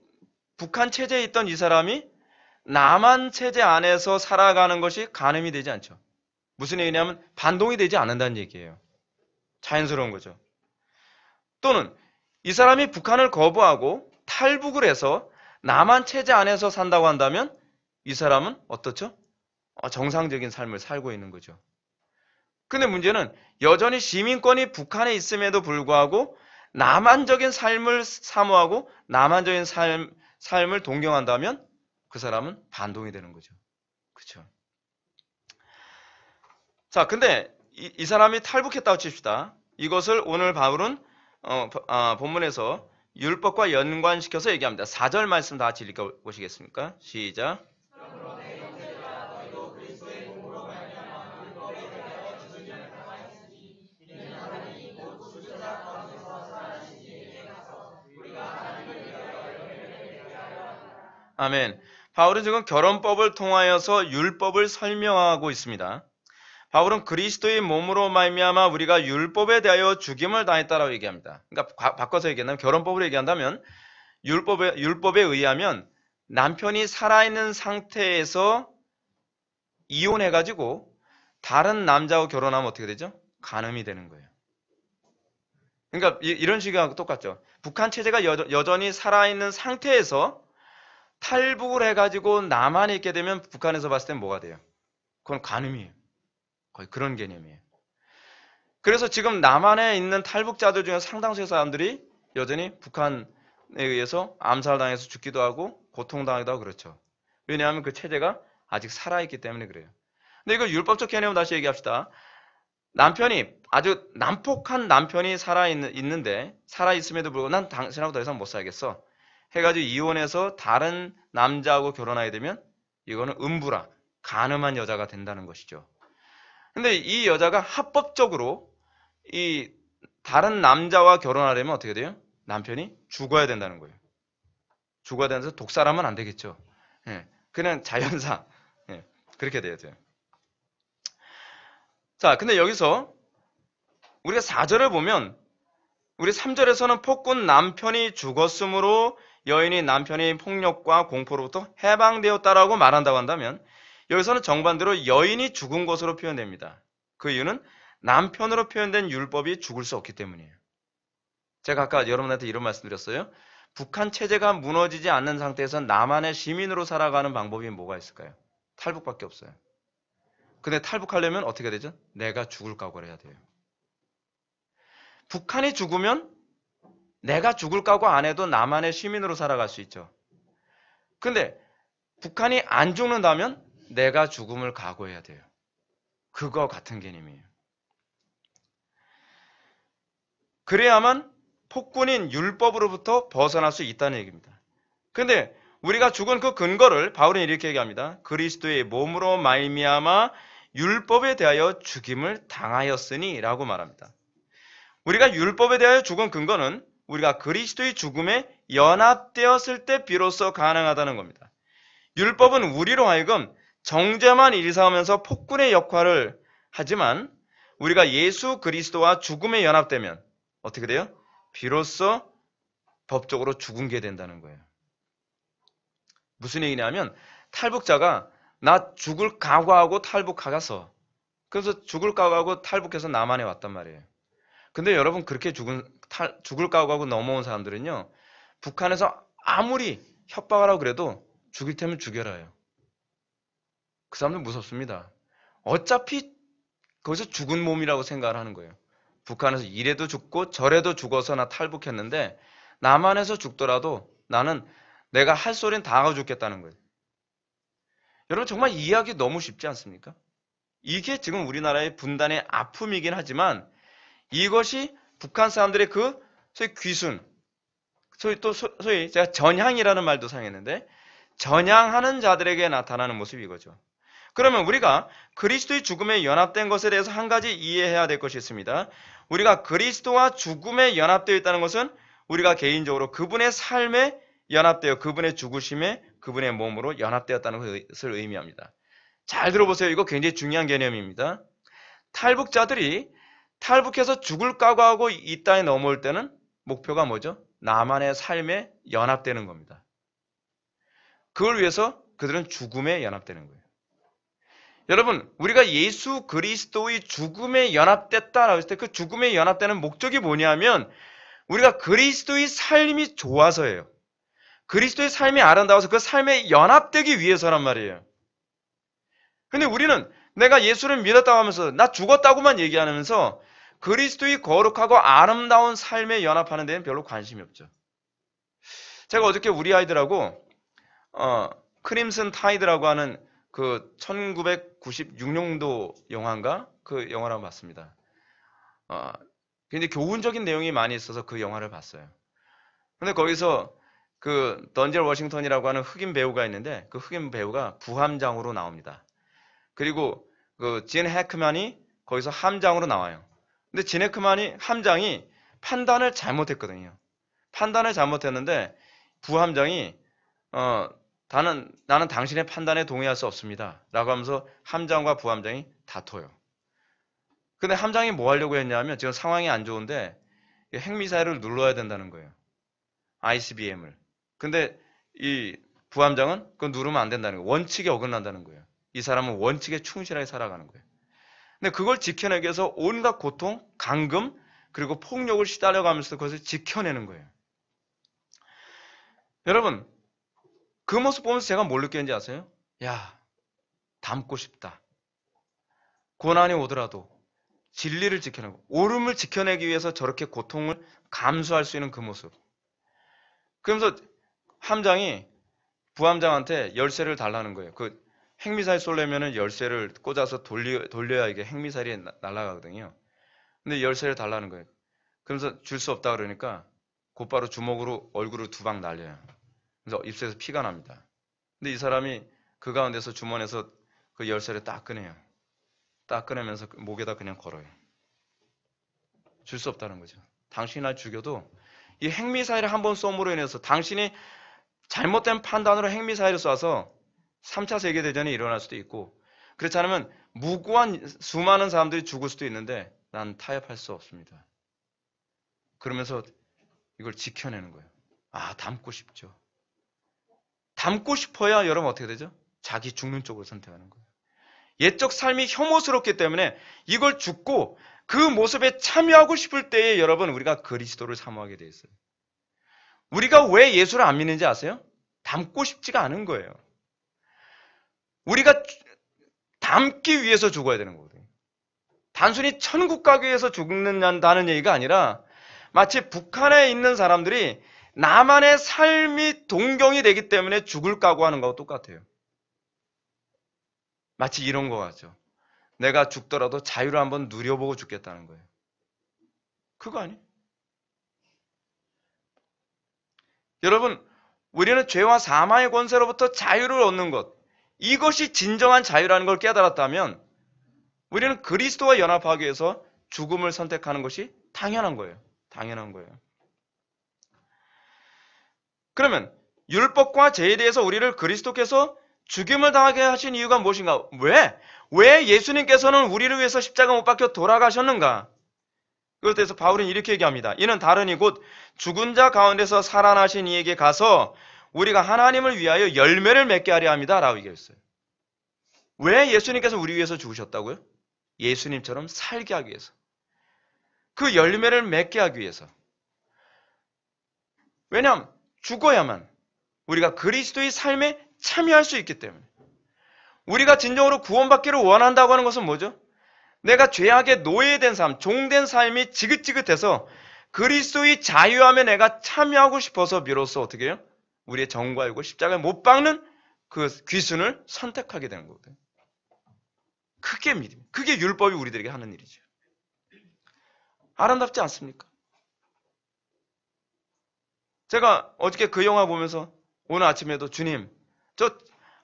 북한 체제에 있던 이 사람이 남한 체제 안에서 살아가는 것이 가늠이 되지 않죠. 무슨 얘기냐면 반동이 되지 않는다는 얘기예요. 자연스러운 거죠. 또는 이 사람이 북한을 거부하고 탈북을 해서 남한 체제 안에서 산다고 한다면 이 사람은 어떻죠? 정상적인 삶을 살고 있는 거죠. 근데 문제는 여전히 시민권이 북한에 있음에도 불구하고 남한적인 삶을 사모하고 남한적인 삶을 동경한다면 그 사람은 반동이 되는 거죠. 그렇죠? 자, 근데 이 사람이 탈북했다고 칩시다. 이것을 오늘 바울은 본문에서 율법과 연관시켜서 얘기합니다. 4절 말씀 다 같이 읽어보시겠습니까? 시작. 아멘. 바울은 지금 결혼법을 통하여서 율법을 설명하고 있습니다. 바울은 그리스도의 몸으로 말미암아 우리가 율법에 대하여 죽임을 당했다라고 얘기합니다. 그러니까 바꿔서 얘기한다면 결혼법으로 얘기한다면 율법에 의하면 남편이 살아있는 상태에서 이혼해가지고 다른 남자와 결혼하면 어떻게 되죠? 간음이 되는 거예요. 그러니까 이런 식하고 똑같죠. 북한 체제가 여전히 살아있는 상태에서 탈북을 해가지고 남한에 있게 되면 북한에서 봤을 땐 뭐가 돼요? 그건 간음이에요. 거의 그런 개념이에요. 그래서 지금 남한에 있는 탈북자들 중에 상당수의 사람들이 여전히 북한에 의해서 암살당해서 죽기도 하고 고통당하기도 하고 그렇죠. 왜냐하면 그 체제가 아직 살아있기 때문에 그래요. 근데 이거 율법적 개념을 다시 얘기합시다. 남편이 아주 난폭한 남편이 살아있는데 살아있음에도 불구하고 난 당신하고 더 이상 못 살겠어 해가지고 이혼해서 다른 남자하고 결혼하게 되면 이거는 음부라 간음한 여자가 된다는 것이죠. 근데 이 여자가 합법적으로 이 다른 남자와 결혼하려면 어떻게 돼요? 남편이 죽어야 된다는 거예요. 죽어야 되면서 독살하면 안 되겠죠. 예, 그냥 자연상 그렇게 돼야 돼요. 자, 근데 여기서 우리가 4절을 보면 우리 3절에서는 폭군 남편이 죽었으므로 여인이 남편의 폭력과 공포로부터 해방되었다라고 말한다고 한다면 여기서는 정반대로 여인이 죽은 것으로 표현됩니다. 그 이유는 남편으로 표현된 율법이 죽을 수 없기 때문이에요. 제가 아까 여러분한테 이런 말씀 드렸어요. 북한 체제가 무너지지 않는 상태에서 남한의 시민으로 살아가는 방법이 뭐가 있을까요? 탈북밖에 없어요. 근데 탈북하려면 어떻게 되죠? 내가 죽을 각오를 해야 돼요. 북한이 죽으면 내가 죽을 각오 안 해도 남한의 시민으로 살아갈 수 있죠. 근데 북한이 안 죽는다면 내가 죽음을 각오해야 돼요. 그거 같은 개념이에요. 그래야만 폭군인 율법으로부터 벗어날 수 있다는 얘기입니다. 근데 우리가 죽은 그 근거를 바울은 이렇게 얘기합니다. 그리스도의 몸으로 말미암아 율법에 대하여 죽임을 당하였으니 라고 말합니다. 우리가 율법에 대하여 죽은 근거는 우리가 그리스도의 죽음에 연합되었을 때 비로소 가능하다는 겁니다. 율법은 우리로 하여금 정죄만 일삼으면서 폭군의 역할을 하지만 우리가 예수 그리스도와 죽음에 연합되면 어떻게 돼요? 비로소 법적으로 죽은 게 된다는 거예요. 무슨 얘기냐면 탈북자가 나 죽을 각오하고 탈북하겠어. 그래서 죽을 각오하고 탈북해서 남한에 왔단 말이에요. 근데 여러분 그렇게 죽을 각오하고 넘어온 사람들은요. 북한에서 아무리 협박을 하고 그래도 죽일 테면 죽여라요. 그 사람들 무섭습니다. 어차피 거기서 죽은 몸이라고 생각을 하는 거예요. 북한에서 이래도 죽고 저래도 죽어서 나 탈북했는데 남한에서 죽더라도 나는 내가 할 소리는 다 하고 죽겠다는 거예요. 여러분 정말 이해하기 너무 쉽지 않습니까? 이게 지금 우리나라의 분단의 아픔이긴 하지만 이것이 북한 사람들의 그 소위 귀순, 소위 제가 전향이라는 말도 사용했는데 전향하는 자들에게 나타나는 모습이 이거죠. 그러면 우리가 그리스도의 죽음에 연합된 것에 대해서 한 가지 이해해야 될 것이 있습니다. 우리가 그리스도와 죽음에 연합되어 있다는 것은 우리가 개인적으로 그분의 삶에 연합되어 그분의 죽으심에 그분의 몸으로 연합되었다는 것을 의미합니다. 잘 들어보세요. 이거 굉장히 중요한 개념입니다. 탈북자들이 탈북해서 죽을 각오하고 이 땅에 넘어올 때는 목표가 뭐죠? 나만의 삶에 연합되는 겁니다. 그걸 위해서 그들은 죽음에 연합되는 거예요. 여러분, 우리가 예수 그리스도의 죽음에 연합됐다라고 했을 때 그 죽음에 연합되는 목적이 뭐냐면 우리가 그리스도의 삶이 좋아서예요. 그리스도의 삶이 아름다워서 그 삶에 연합되기 위해서란 말이에요. 근데 우리는 내가 예수를 믿었다고 하면서 나 죽었다고만 얘기하면서 그리스도의 거룩하고 아름다운 삶에 연합하는 데는 별로 관심이 없죠. 제가 어저께 우리 아이들하고 크림슨 타이드라고 하는 그 1996년도 영화인가? 그 영화를 봤습니다. 굉장히 교훈적인 내용이 많이 있어서 그 영화를 봤어요. 근데 거기서 그 던젤 워싱턴이라고 하는 흑인 배우가 있는데 그 흑인 배우가 부함장으로 나옵니다. 그리고 그 진 해크만이 거기서 함장으로 나와요. 근데 진 해크만이 함장이 판단을 잘못했거든요. 판단을 잘못했는데 부함장이 나는 당신의 판단에 동의할 수 없습니다. 라고 하면서 함장과 부함장이 다퉈요. 근데 함장이 뭐 하려고 했냐면 지금 상황이 안 좋은데 핵미사일을 눌러야 된다는 거예요. ICBM을. 근데 이 부함장은 그거 누르면 안 된다는 거예요. 원칙에 어긋난다는 거예요. 이 사람은 원칙에 충실하게 살아가는 거예요. 근데 그걸 지켜내기 위해서 온갖 고통, 감금, 그리고 폭력을 시달려가면서 그것을 지켜내는 거예요. 여러분, 그 모습 보면서 제가 뭘 느꼈는지 아세요? 야, 닮고 싶다. 고난이 오더라도 진리를 지켜내고 옳음을 지켜내기 위해서 저렇게 고통을 감수할 수 있는 그 모습. 그러면서 함장이 부함장한테 열쇠를 달라는 거예요. 그 핵미사일 쏠려면은 열쇠를 꽂아서 돌려야 이게 핵미사일이 날아가거든요. 근데 열쇠를 달라는 거예요. 그러면서 줄 수 없다 그러니까 곧바로 주먹으로 얼굴을 두 방 날려요. 그래서 입술에서 피가 납니다. 근데 이 사람이 그 가운데서 주머니에서 그 열쇠를 딱 꺼내요. 딱 꺼내면서 목에다 그냥 걸어요. 줄 수 없다는 거죠. 당신이 날 죽여도 이 핵미사일을 한 번 쏘므로 인해서 당신이 잘못된 판단으로 핵미사일을 쏴서 3차 세계대전이 일어날 수도 있고 그렇지 않으면 무고한 수많은 사람들이 죽을 수도 있는데 난 타협할 수 없습니다. 그러면서 이걸 지켜내는 거예요. 아, 닮고 싶죠. 닮고 싶어야 여러분 어떻게 되죠? 자기 죽는 쪽을 선택하는 거예요. 옛적 삶이 혐오스럽기 때문에 이걸 죽고 그 모습에 참여하고 싶을 때에 여러분 우리가 그리스도를 사모하게 돼 있어요. 우리가 왜 예수를 안 믿는지 아세요? 닮고 싶지가 않은 거예요. 우리가 닮기 위해서 죽어야 되는 거거든요. 단순히 천국 가기 위해서 죽는다는 얘기가 아니라 마치 북한에 있는 사람들이 나만의 삶이 동경이 되기 때문에 죽을 각오하는 거하고 똑같아요. 마치 이런 거 같죠. 내가 죽더라도 자유를 한번 누려보고 죽겠다는 거예요. 그거 아니에요? 여러분, 우리는 죄와 사망의 권세로부터 자유를 얻는 것, 이것이 진정한 자유라는 걸 깨달았다면 우리는 그리스도와 연합하기 위해서 죽음을 선택하는 것이 당연한 거예요. 당연한 거예요. 그러면 율법과 죄에 대해서 우리를 그리스도께서 죽임을 당하게 하신 이유가 무엇인가? 왜 예수님께서는 우리를 위해서 십자가 못 박혀 돌아가셨는가? 그것에 대해서 바울은 이렇게 얘기합니다. 이는 다르니 곧 죽은 자 가운데서 살아나신 이에게 가서 우리가 하나님을 위하여 열매를 맺게 하려 합니다. 라고 얘기했어요. 왜 예수님께서 우리 위해서 죽으셨다고요? 예수님처럼 살게 하기 위해서. 그 열매를 맺게 하기 위해서. 왜냐하면 죽어야만 우리가 그리스도의 삶에 참여할 수 있기 때문에. 우리가 진정으로 구원받기를 원한다고 하는 것은 뭐죠? 내가 죄악의 노예된 삶, 종된 삶이 지긋지긋해서 그리스도의 자유함에 내가 참여하고 싶어서 비로소 어떻게 해요? 우리의 정과 유고 십자가에 못 박는 그 귀순을 선택하게 되는 거거든요. 그게 믿음, 그게 율법이 우리들에게 하는 일이죠. 아름답지 않습니까? 제가 어저께 그 영화 보면서 오늘 아침에도 주님,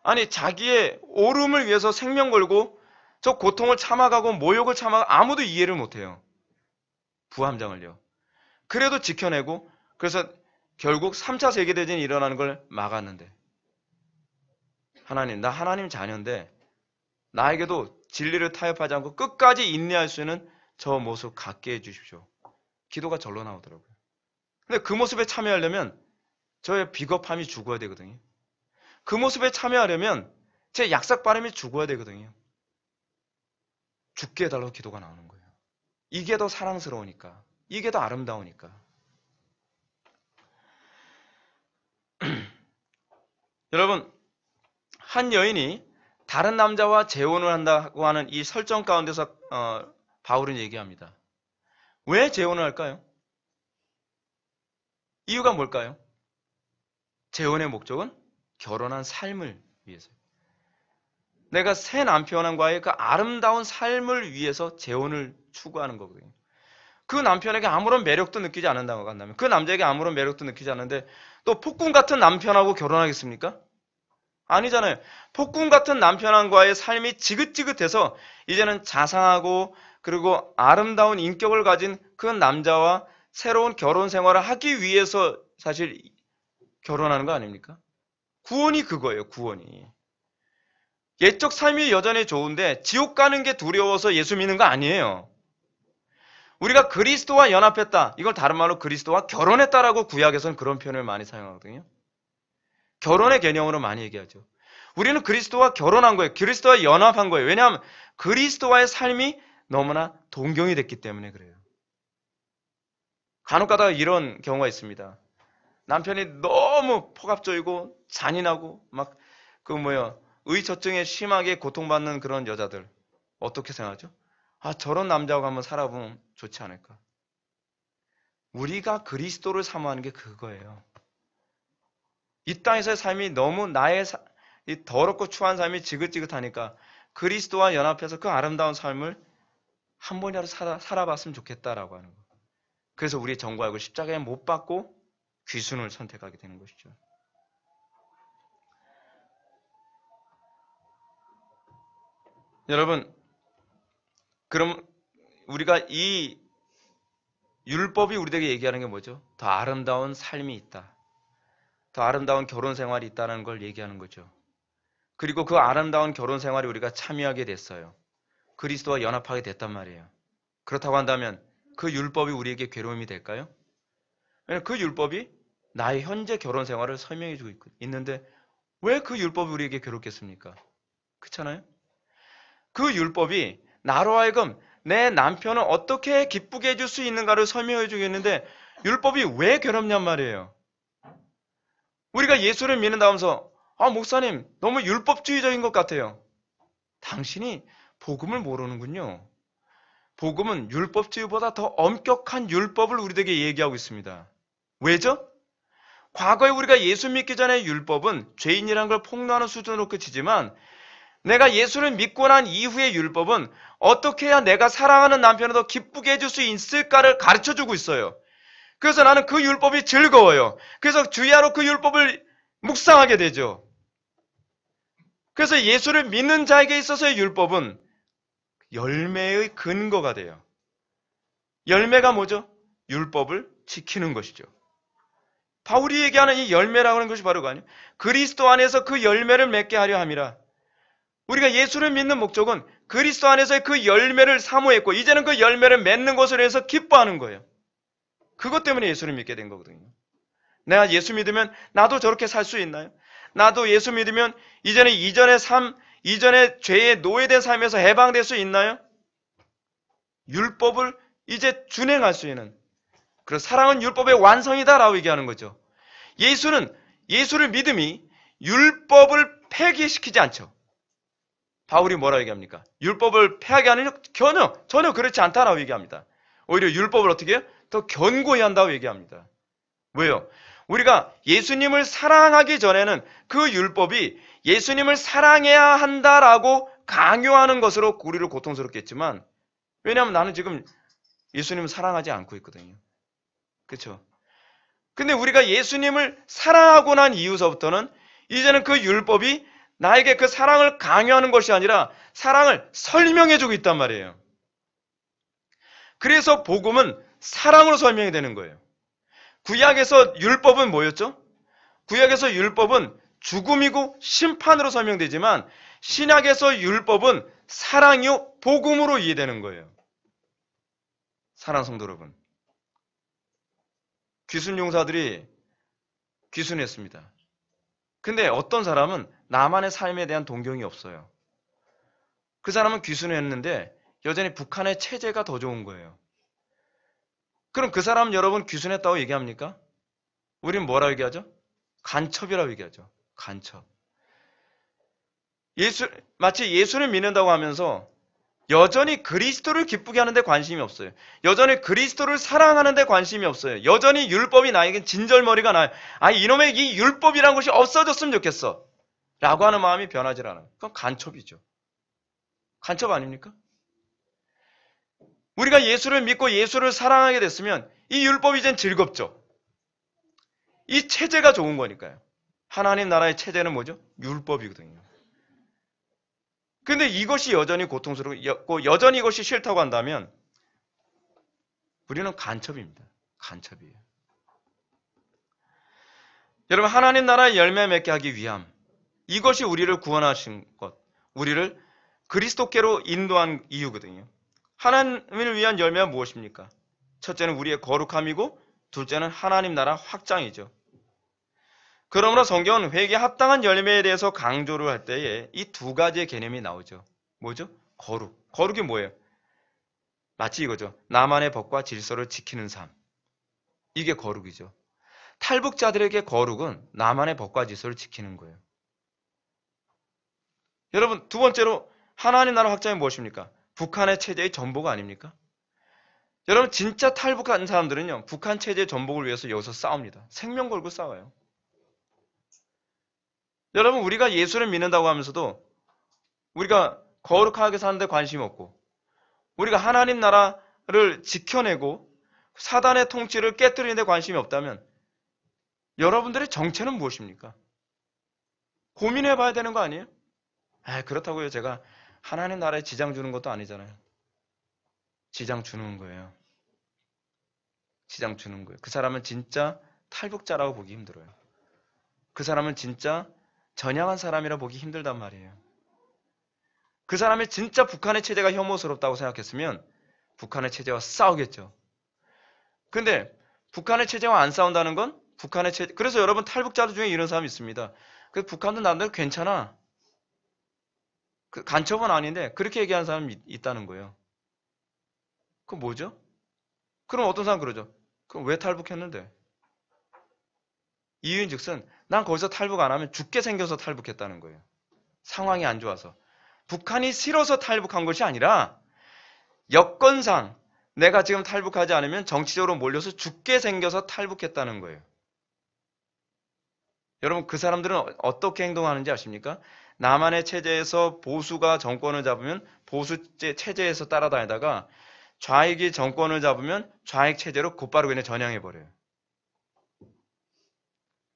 아니 자기의 옳음을 위해서 생명 걸고 저 고통을 참아가고 모욕을 참아가고 아무도 이해를 못해요. 부함장을요. 그래도 지켜내고 그래서 결국 3차 세계대전이 일어나는 걸 막았는데 하나님, 나 하나님 자녀인데 나에게도 진리를 타협하지 않고 끝까지 인내할 수 있는 저 모습 갖게 해주십시오. 기도가 절로 나오더라고요. 근데 그 모습에 참여하려면 저의 비겁함이 죽어야 되거든요. 그 모습에 참여하려면 제 약삭바람이 죽어야 되거든요. 죽게 해달라고 기도가 나오는 거예요. 이게 더 사랑스러우니까. 이게 더 아름다우니까. 여러분, 한 여인이 다른 남자와 재혼을 한다고 하는 이 설정 가운데서 바울은 얘기합니다. 왜 재혼을 할까요? 이유가 뭘까요? 재혼의 목적은 결혼한 삶을 위해서요. 내가 새 남편과의 그 아름다운 삶을 위해서 재혼을 추구하는 거거든요. 그 남편에게 아무런 매력도 느끼지 않는다고 한다면, 그 남자에게 아무런 매력도 느끼지 않는데 또 폭군 같은 남편하고 결혼하겠습니까? 아니잖아요. 폭군 같은 남편과의 삶이 지긋지긋해서 이제는 자상하고 그리고 아름다운 인격을 가진 그 남자와 새로운 결혼 생활을 하기 위해서 사실 결혼하는 거 아닙니까? 구원이 그거예요. 구원이. 옛적 삶이 여전히 좋은데 지옥 가는 게 두려워서 예수 믿는 거 아니에요. 우리가 그리스도와 연합했다. 이걸 다른 말로 그리스도와 결혼했다라고 구약에서는 그런 표현을 많이 사용하거든요. 결혼의 개념으로 많이 얘기하죠. 우리는 그리스도와 결혼한 거예요. 그리스도와 연합한 거예요. 왜냐하면 그리스도와의 삶이 너무나 동경이 됐기 때문에 그래요. 간혹 가다가 이런 경우가 있습니다. 남편이 너무 폭압적이고 잔인하고 막 의처증에 심하게 고통받는 그런 여자들 어떻게 생각하죠? 아, 저런 남자하고 한번 살아보면 좋지 않을까? 우리가 그리스도를 사모하는 게 그거예요. 이 땅에서의 삶이 너무 이 더럽고 추한 삶이 지긋지긋하니까 그리스도와 연합해서 그 아름다운 삶을 한 번이라도 살아봤으면 좋겠다라고 하는 거. 그래서 우리의 정과 악을 십자가에 못 박고 귀순을 선택하게 되는 것이죠. 여러분, 그럼 우리가 이 율법이 우리에게 얘기하는 게 뭐죠? 더 아름다운 삶이 있다. 더 아름다운 결혼 생활이 있다는 걸 얘기하는 거죠. 그리고 그 아름다운 결혼 생활에 우리가 참여하게 됐어요. 그리스도와 연합하게 됐단 말이에요. 그렇다고 한다면 그 율법이 우리에게 괴로움이 될까요? 왜냐하면 그 율법이 나의 현재 결혼 생활을 설명해주고 있는데 왜 그 율법이 우리에게 괴롭겠습니까? 그렇잖아요? 그 율법이 나로 하여금 내 남편을 어떻게 기쁘게 해줄 수 있는가를 설명해 주겠는데 율법이 왜 괴롭냔 말이에요. 우리가 예수를 믿는다면서 아, 목사님 너무 율법주의적인 것 같아요. 당신이 복음을 모르는군요. 복음은 율법주의보다 더 엄격한 율법을 우리에게 얘기하고 있습니다. 왜죠? 과거에 우리가 예수 믿기 전에 율법은 죄인이라는 걸 폭로하는 수준으로 그치지만 내가 예수를 믿고 난 이후의 율법은 어떻게 해야 내가 사랑하는 남편을 더 기쁘게 해줄 수 있을까를 가르쳐주고 있어요. 그래서 나는 그 율법이 즐거워요. 그래서 주야로 그 율법을 묵상하게 되죠. 그래서 예수를 믿는 자에게 있어서의 율법은 열매의 근거가 돼요. 열매가 뭐죠? 율법을 지키는 것이죠. 바울이 얘기하는 이 열매라고 하는 것이 바로 그 아니에요. 그리스도 안에서 그 열매를 맺게 하려 함이라. 우리가 예수를 믿는 목적은 그리스도 안에서의 그 열매를 사모했고 이제는 그 열매를 맺는 것을 위해서 기뻐하는 거예요. 그것 때문에 예수를 믿게 된 거거든요. 내가 예수 믿으면 나도 저렇게 살 수 있나요? 나도 예수 믿으면 이전의 죄에 노예된 삶에서 해방될 수 있나요? 율법을 이제 준행할 수 있는 그래서 사랑은 율법의 완성이다라고 얘기하는 거죠. 예수를 믿음이 율법을 폐기시키지 않죠. 바울이 뭐라고 얘기합니까? 율법을 폐하게 하는 전혀 그렇지 않다라고 얘기합니다. 오히려 율법을 어떻게 해요? 더 견고히 한다고 얘기합니다. 왜요? 우리가 예수님을 사랑하기 전에는 그 율법이 예수님을 사랑해야 한다라고 강요하는 것으로 우리를 고통스럽게 했지만 왜냐하면 나는 지금 예수님을 사랑하지 않고 있거든요. 그렇죠? 근데 우리가 예수님을 사랑하고 난 이후서부터는 이제는 그 율법이 나에게 그 사랑을 강요하는 것이 아니라 사랑을 설명해주고 있단 말이에요. 그래서 복음은 사랑으로 설명이 되는 거예요. 구약에서 율법은 뭐였죠? 구약에서 율법은 죽음이고 심판으로 설명되지만 신약에서 율법은 사랑이요 복음으로 이해되는 거예요. 사랑 성도 여러분. 귀순 용사들이 귀순했습니다. 근데 어떤 사람은 나만의 삶에 대한 동경이 없어요. 그 사람은 귀순했는데 여전히 북한의 체제가 더 좋은 거예요. 그럼 그 사람 여러분 귀순했다고 얘기합니까? 우리는 뭐라고 얘기하죠? 간첩이라고 얘기하죠. 간첩. 마치 예수를 믿는다고 하면서 여전히 그리스도를 기쁘게 하는데 관심이 없어요. 여전히 그리스도를 사랑하는데 관심이 없어요. 여전히 율법이 나에겐 진절머리가 나요. 이놈의 이 율법이라는 것이 없어졌으면 좋겠어. 라고 하는 마음이 변하지 않아요. 그건 간첩이죠. 간첩 아닙니까? 우리가 예수를 믿고 예수를 사랑하게 됐으면 이 율법이 이젠 즐겁죠. 이 체제가 좋은 거니까요. 하나님 나라의 체제는 뭐죠? 율법이거든요. 근데 이것이 여전히 고통스럽고 여전히 이것이 싫다고 한다면 우리는 간첩입니다. 간첩이에요. 여러분, 하나님 나라의 열매 맺게 하기 위함, 이것이 우리를 구원하신 것, 우리를 그리스도께로 인도한 이유거든요. 하나님을 위한 열매가 무엇입니까? 첫째는 우리의 거룩함이고 둘째는 하나님 나라 확장이죠. 그러므로 성경은 회개에 합당한 열매에 대해서 강조를 할 때에 이 두 가지의 개념이 나오죠. 뭐죠? 거룩. 거룩이 뭐예요? 마치 이거죠. 나만의 법과 질서를 지키는 삶. 이게 거룩이죠. 탈북자들에게 거룩은 나만의 법과 질서를 지키는 거예요. 여러분, 두 번째로 하나님 나라 확장이 무엇입니까? 북한의 체제의 전복 아닙니까? 여러분, 진짜 탈북한 사람들은요, 북한 체제의 전복을 위해서 여기서 싸웁니다. 생명 걸고 싸워요. 여러분, 우리가 예수를 믿는다고 하면서도 우리가 거룩하게 사는데 관심이 없고 우리가 하나님 나라를 지켜내고 사단의 통치를 깨뜨리는 데 관심이 없다면 여러분들의 정체는 무엇입니까? 고민해 봐야 되는 거 아니에요? 그렇다고요. 제가 하나님 나라에 지장 주는 것도 아니잖아요. 지장 주는 거예요. 지장 주는 거예요. 그 사람은 진짜 탈북자라고 보기 힘들어요. 그 사람은 진짜 전향한 사람이라 보기 힘들단 말이에요. 그 사람이 진짜 북한의 체제가 혐오스럽다고 생각했으면 북한의 체제와 싸우겠죠. 근데 북한의 체제와 안 싸운다는 건 북한의 체제, 그래서 여러분 탈북자들 중에 이런 사람이 있습니다. 그 북한도 나름대로 괜찮아. 그 간첩은 아닌데 그렇게 얘기하는 사람이 있다는 거예요. 그건 뭐죠? 그럼 어떤 사람 그러죠? 그럼 왜 탈북했는데? 이유인즉슨 난 거기서 탈북 안 하면 죽게 생겨서 탈북했다는 거예요. 상황이 안 좋아서. 북한이 싫어서 탈북한 것이 아니라 여건상 내가 지금 탈북하지 않으면 정치적으로 몰려서 죽게 생겨서 탈북했다는 거예요. 여러분, 그 사람들은 어떻게 행동하는지 아십니까? 남한의 체제에서 보수가 정권을 잡으면 보수 체제에서 따라다니다가 좌익이 정권을 잡으면 좌익 체제로 곧바로 그냥 전향해버려요.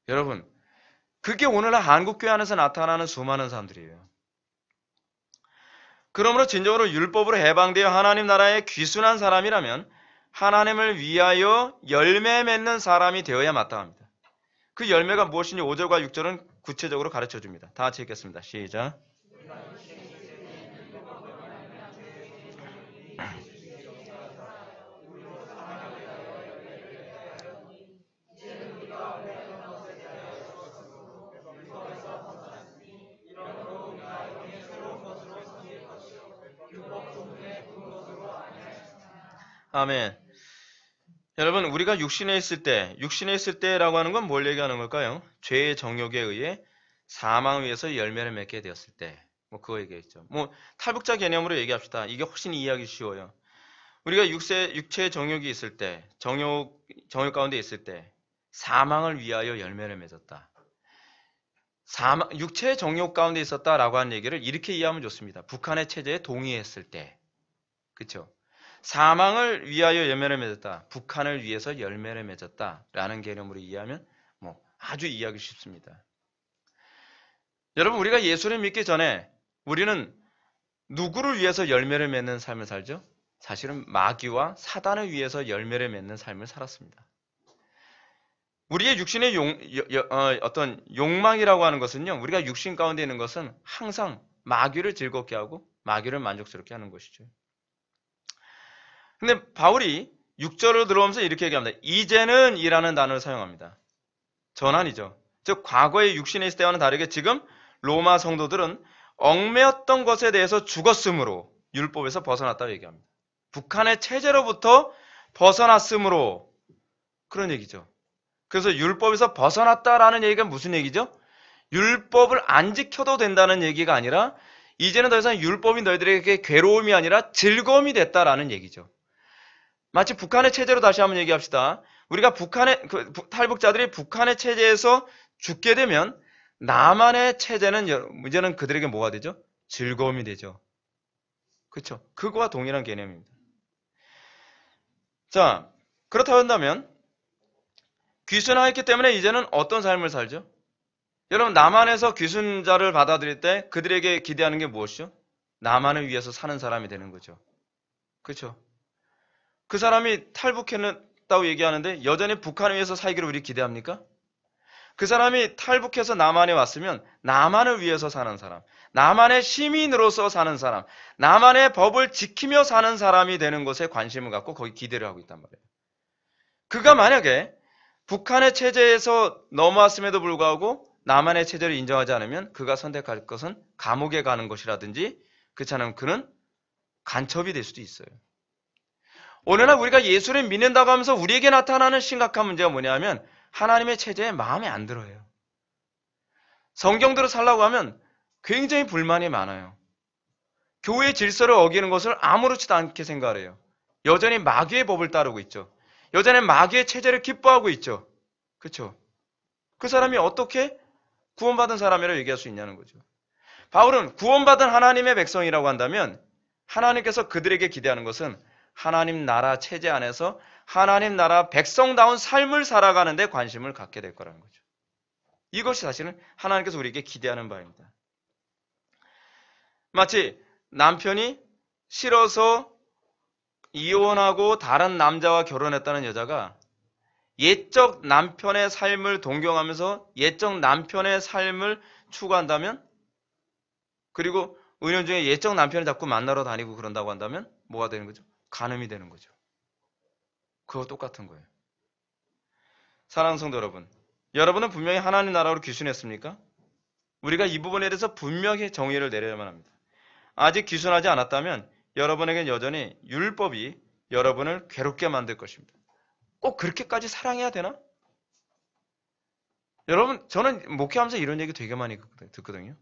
여러분, 그게 오늘날 한국교회 안에서 나타나는 수많은 사람들이에요. 그러므로 진정으로 율법으로 해방되어 하나님 나라에 귀순한 사람이라면 하나님을 위하여 열매 맺는 사람이 되어야 마땅합니다. 그 열매가 무엇인지 5절과 6절은 구체적으로 가르쳐 줍니다. 다 같이 읽겠습니다. 시작. 아멘. 여러분, 우리가 육신에 있을 때라고 하는 건 뭘 얘기하는 걸까요? 죄의 정욕에 의해 사망을 위해서 열매를 맺게 되었을 때, 그거 얘기했죠. 탈북자 개념으로 얘기합시다. 이게 훨씬 이해하기 쉬워요. 우리가 육체의 정욕이 있을 때, 정욕 가운데 있을 때, 사망을 위하여 열매를 맺었다. 육체의 정욕 가운데 있었다라고 하는 얘기를 이렇게 이해하면 좋습니다. 북한의 체제에 동의했을 때, 그렇죠? 사망을 위하여 열매를 맺었다. 북한을 위해서 열매를 맺었다라는 개념으로 이해하면 아주 이해하기 쉽습니다. 여러분, 우리가 예수를 믿기 전에 우리는 누구를 위해서 열매를 맺는 삶을 살죠? 사실은 마귀와 사단을 위해서 열매를 맺는 삶을 살았습니다. 우리의 육신의 어떤 욕망이라고 하는 것은요, 우리가 육신 가운데 있는 것은 항상 마귀를 즐겁게 하고 마귀를 만족스럽게 하는 것이죠. 근데 바울이 6절로 들어오면서 이렇게 얘기합니다. 이제는 이라는 단어를 사용합니다. 전환이죠. 즉 과거의 육신에 있을 때와는 다르게 지금 로마 성도들은 얽매였던 것에 대해서 죽었으므로 율법에서 벗어났다고 얘기합니다. 북한의 체제로부터 벗어났으므로 그런 얘기죠. 그래서 율법에서 벗어났다라는 얘기가 무슨 얘기죠? 율법을 안 지켜도 된다는 얘기가 아니라 이제는 더 이상 율법이 너희들에게 괴로움이 아니라 즐거움이 됐다라는 얘기죠. 마치 북한의 체제로 다시 한번 얘기합시다. 우리가 탈북자들이 북한의 체제에서 죽게 되면 남한의 체제는 이제는 그들에게 뭐가 되죠? 즐거움이 되죠. 그렇죠? 그거와 동일한 개념입니다. 자, 그렇다고 한다면 귀순하였기 때문에 이제는 어떤 삶을 살죠? 여러분, 남한에서 귀순자를 받아들일 때 그들에게 기대하는 게 무엇이죠? 남한을 위해서 사는 사람이 되는 거죠. 그렇죠? 그 사람이 탈북했다고 얘기하는데 여전히 북한을 위해서 살기를 우리 기대합니까? 그 사람이 탈북해서 남한에 왔으면 남한을 위해서 사는 사람, 남한의 시민으로서 사는 사람, 남한의 법을 지키며 사는 사람이 되는 것에 관심을 갖고 거기 기대를 하고 있단 말이에요. 그가 만약에 북한의 체제에서 넘어왔음에도 불구하고 남한의 체제를 인정하지 않으면 그가 선택할 것은 감옥에 가는 것이라든지 그렇지 않으면 그는 간첩이 될 수도 있어요. 오늘날 우리가 예수를 믿는다고 하면서 우리에게 나타나는 심각한 문제가 뭐냐면 하나님의 체제에 마음에 안 들어요. 성경대로 살라고 하면 굉장히 불만이 많아요. 교회의 질서를 어기는 것을 아무렇지도 않게 생각을 해요. 여전히 마귀의 법을 따르고 있죠. 여전히 마귀의 체제를 기뻐하고 있죠. 그렇죠? 그 사람이 어떻게 구원받은 사람이라고 얘기할 수 있냐는 거죠. 바울은 구원받은 하나님의 백성이라고 한다면 하나님께서 그들에게 기대하는 것은 하나님 나라 체제 안에서 하나님 나라 백성다운 삶을 살아가는 데 관심을 갖게 될 거라는 거죠. 이것이 사실은 하나님께서 우리에게 기대하는 바입니다. 마치 남편이 싫어서 이혼하고 다른 남자와 결혼했다는 여자가 옛적 남편의 삶을 동경하면서 옛적 남편의 삶을 추구한다면, 그리고 은연중에 옛적 남편을 자꾸 만나러 다니고 그런다고 한다면 뭐가 되는 거죠? 간음이 되는 거죠. 그거 똑같은 거예요. 사랑하는 성도 여러분, 여러분은 분명히 하나님 나라로 귀순했습니까? 우리가 이 부분에 대해서 분명히 정의를 내려야만 합니다. 아직 귀순하지 않았다면 여러분에겐 여전히 율법이 여러분을 괴롭게 만들 것입니다. 꼭 그렇게까지 사랑해야 되나? 여러분, 저는 목회하면서 이런 얘기 되게 많이 듣거든요.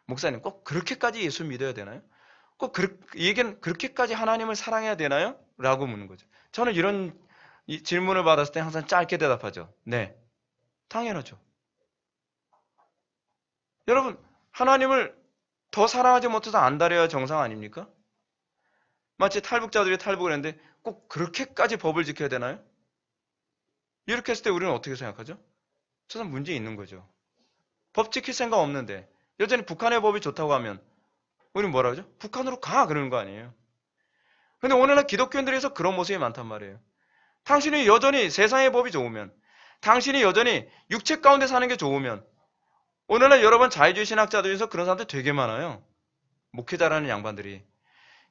목사님, 꼭 그렇게까지 예수 믿어야 되나요? 꼭 이 얘기는 그렇게까지 하나님을 사랑해야 되나요? 라고 묻는 거죠. 저는 이런 질문을 받았을 때 항상 짧게 대답하죠. 네, 당연하죠. 여러분, 하나님을 더 사랑하지 못해서 안달해야 정상 아닙니까? 마치 탈북자들이 탈북을 했는데 꼭 그렇게까지 법을 지켜야 되나요? 이렇게 했을 때 우리는 어떻게 생각하죠? 저는 문제 있는 거죠. 법 지킬 생각 없는데 여전히 북한의 법이 좋다고 하면 우리는 뭐라 그러죠? 북한으로 가! 그러는 거 아니에요. 근데 오늘날 기독교인들에서 그런 모습이 많단 말이에요. 당신이 여전히 세상의 법이 좋으면, 당신이 여전히 육체 가운데 사는 게 좋으면, 오늘날 여러분 자유주의 신학자들 중에서 그런 사람들 되게 많아요. 목회자라는 양반들이.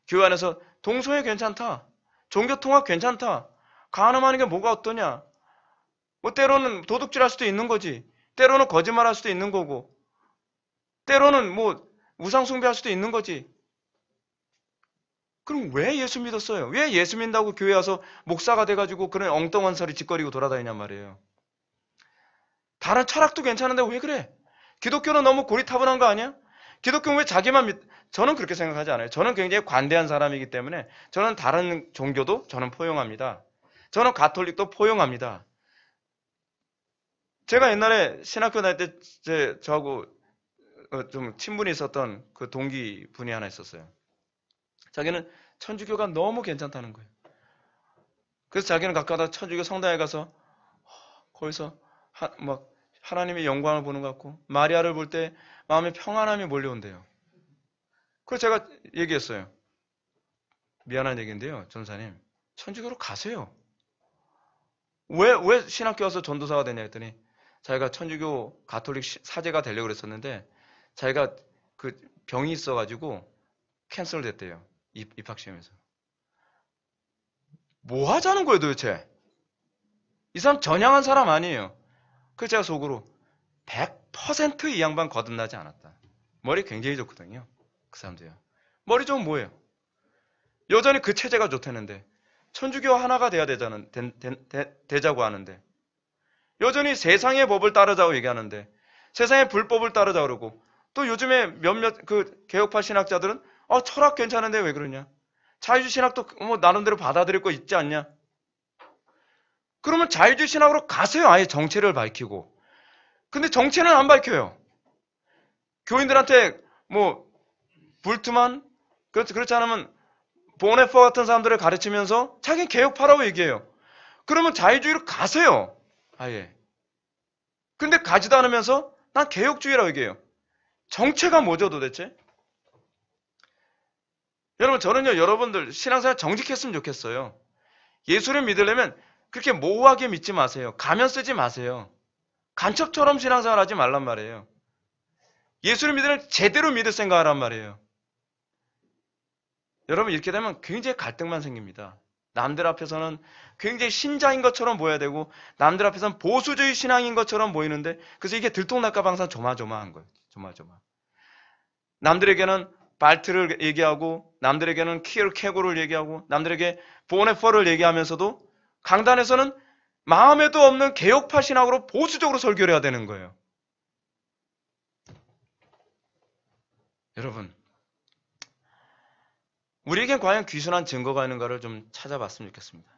교회 안에서 동성애 괜찮다. 종교통합 괜찮다. 간음하는 게 뭐가 어떠냐. 뭐 때로는 도둑질 할 수도 있는 거지. 때로는 거짓말 할 수도 있는 거고. 때로는 뭐 우상 숭배할 수도 있는 거지. 그럼 왜 예수 믿었어요? 왜 예수 믿는다고 교회 와서 목사가 돼가지고 그런 엉뚱한 소리 짓거리고 돌아다니냔 말이에요. 다른 철학도 괜찮은데 왜 그래? 기독교는 너무 고리타분한 거 아니야? 기독교는 왜 자기만 저는 그렇게 생각하지 않아요. 저는 굉장히 관대한 사람이기 때문에 저는 다른 종교도 저는 포용합니다. 저는 가톨릭도 포용합니다. 제가 옛날에 신학교 다닐 때 저하고 좀 친분이 있었던 그 동기 분이 하나 있었어요. 자기는 천주교가 너무 괜찮다는 거예요. 그래서 자기는 가끔가다 천주교 성당에 가서 거기서 막 하나님의 영광을 보는 것 같고 마리아를 볼 때 마음에 평안함이 몰려온대요. 그래서 제가 얘기했어요. 미안한 얘기인데요, 전사님. 천주교로 가세요. 왜 신학교 와서 전도사가 되냐 했더니 자기가 천주교 가톨릭 사제가 되려고 그랬었는데 자기가 그 병이 있어가지고 캔슬 됐대요. 입학시험에서. 뭐 하자는 거예요 도대체? 이 사람 전향한 사람 아니에요. 그래서 제가 속으로 100% 이 양반 거듭나지 않았다. 머리 굉장히 좋거든요. 그 사람도요. 머리 좋으면 뭐예요? 여전히 그 체제가 좋다는데 천주교와 하나가 돼야 되자고 하는데 여전히 세상의 법을 따르자고 얘기하는데 세상의 불법을 따르자고 그러고 또 요즘에 몇몇 그 개혁파 신학자들은 철학 괜찮은데 왜 그러냐? 자유주의 신학도 뭐 나름대로 받아들일 거 있지 않냐? 그러면 자유주의 신학으로 가세요. 아예 정체를 밝히고. 근데 정체는 안 밝혀요. 교인들한테 뭐 불트만 그렇지 않으면 보네퍼 같은 사람들을 가르치면서 자기는 개혁파라고 얘기해요. 그러면 자유주의로 가세요. 아예. 근데 가지도 않으면서 난 개혁주의라고 얘기해요. 정체가 뭐죠 도대체? 여러분 저는요 여러분들 신앙생활 정직했으면 좋겠어요. 예수를 믿으려면 그렇게 모호하게 믿지 마세요. 가면 쓰지 마세요. 간첩처럼 신앙생활 하지 말란 말이에요. 예수를 믿으려면 제대로 믿을 생각하란 말이에요. 여러분 이렇게 되면 굉장히 갈등만 생깁니다. 남들 앞에서는 굉장히 신자인 것처럼 보여야 되고 남들 앞에서는 보수주의 신앙인 것처럼 보이는데 그래서 이게 들통날까 봐 항상 조마조마한 거예요. 조마조마. 남들에게는 발트를 얘기하고 남들에게는 키르케고를 얘기하고 남들에게 보네퍼를 얘기하면서도 강단에서는 마음에도 없는 개혁파 신학으로 보수적으로 설교를 해야 되는 거예요. 여러분 우리에겐 과연 귀순한 증거가 있는가를 좀 찾아봤으면 좋겠습니다.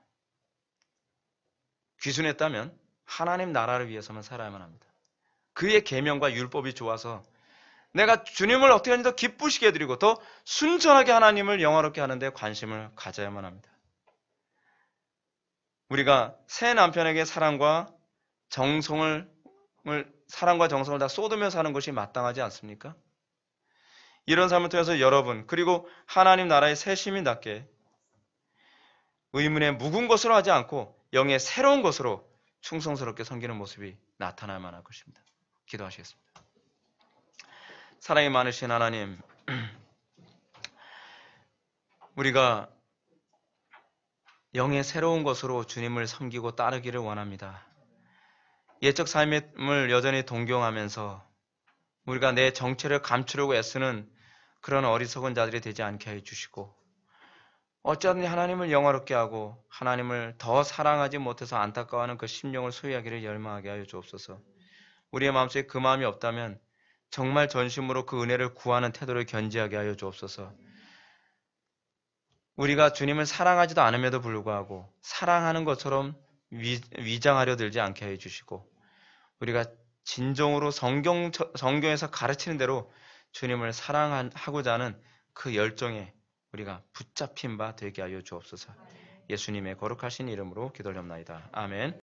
귀순했다면 하나님 나라를 위해서만 살아야만 합니다. 그의 계명과 율법이 좋아서 내가 주님을 어떻게 하니 더 기쁘시게 해드리고 더 순전하게 하나님을 영화롭게 하는 데 관심을 가져야만 합니다. 우리가 새 남편에게 사랑과 정성을 다 쏟으며 사는 것이 마땅하지 않습니까? 이런 삶을 통해서 여러분 그리고 하나님 나라의 새 시민답게 의문의 묵은 것으로 하지 않고 영의 새로운 것으로 충성스럽게 섬기는 모습이 나타나야만 할 것입니다. 기도하시겠습니다. 사랑이 많으신 하나님, 우리가 영의 새로운 것으로 주님을 섬기고 따르기를 원합니다. 옛적 삶을 여전히 동경하면서 우리가 내 정체를 감추려고 애쓰는 그런 어리석은 자들이 되지 않게 해주시고 어쩌든지 하나님을 영화롭게 하고 하나님을 더 사랑하지 못해서 안타까워하는 그 심령을 소유하기를 열망하게 하여 주옵소서. 우리의 마음속에 그 마음이 없다면 정말 전심으로 그 은혜를 구하는 태도를 견지하게 하여 주옵소서. 우리가 주님을 사랑하지도 않음에도 불구하고 사랑하는 것처럼 위장하려 들지 않게 해주시고 우리가 진정으로 성경에서 가르치는 대로 주님을 사랑하고자 하는 그 열정에 우리가 붙잡힌 바 되게 하여 주옵소서. 예수님의 거룩하신 이름으로 기도하옵나이다. 아멘.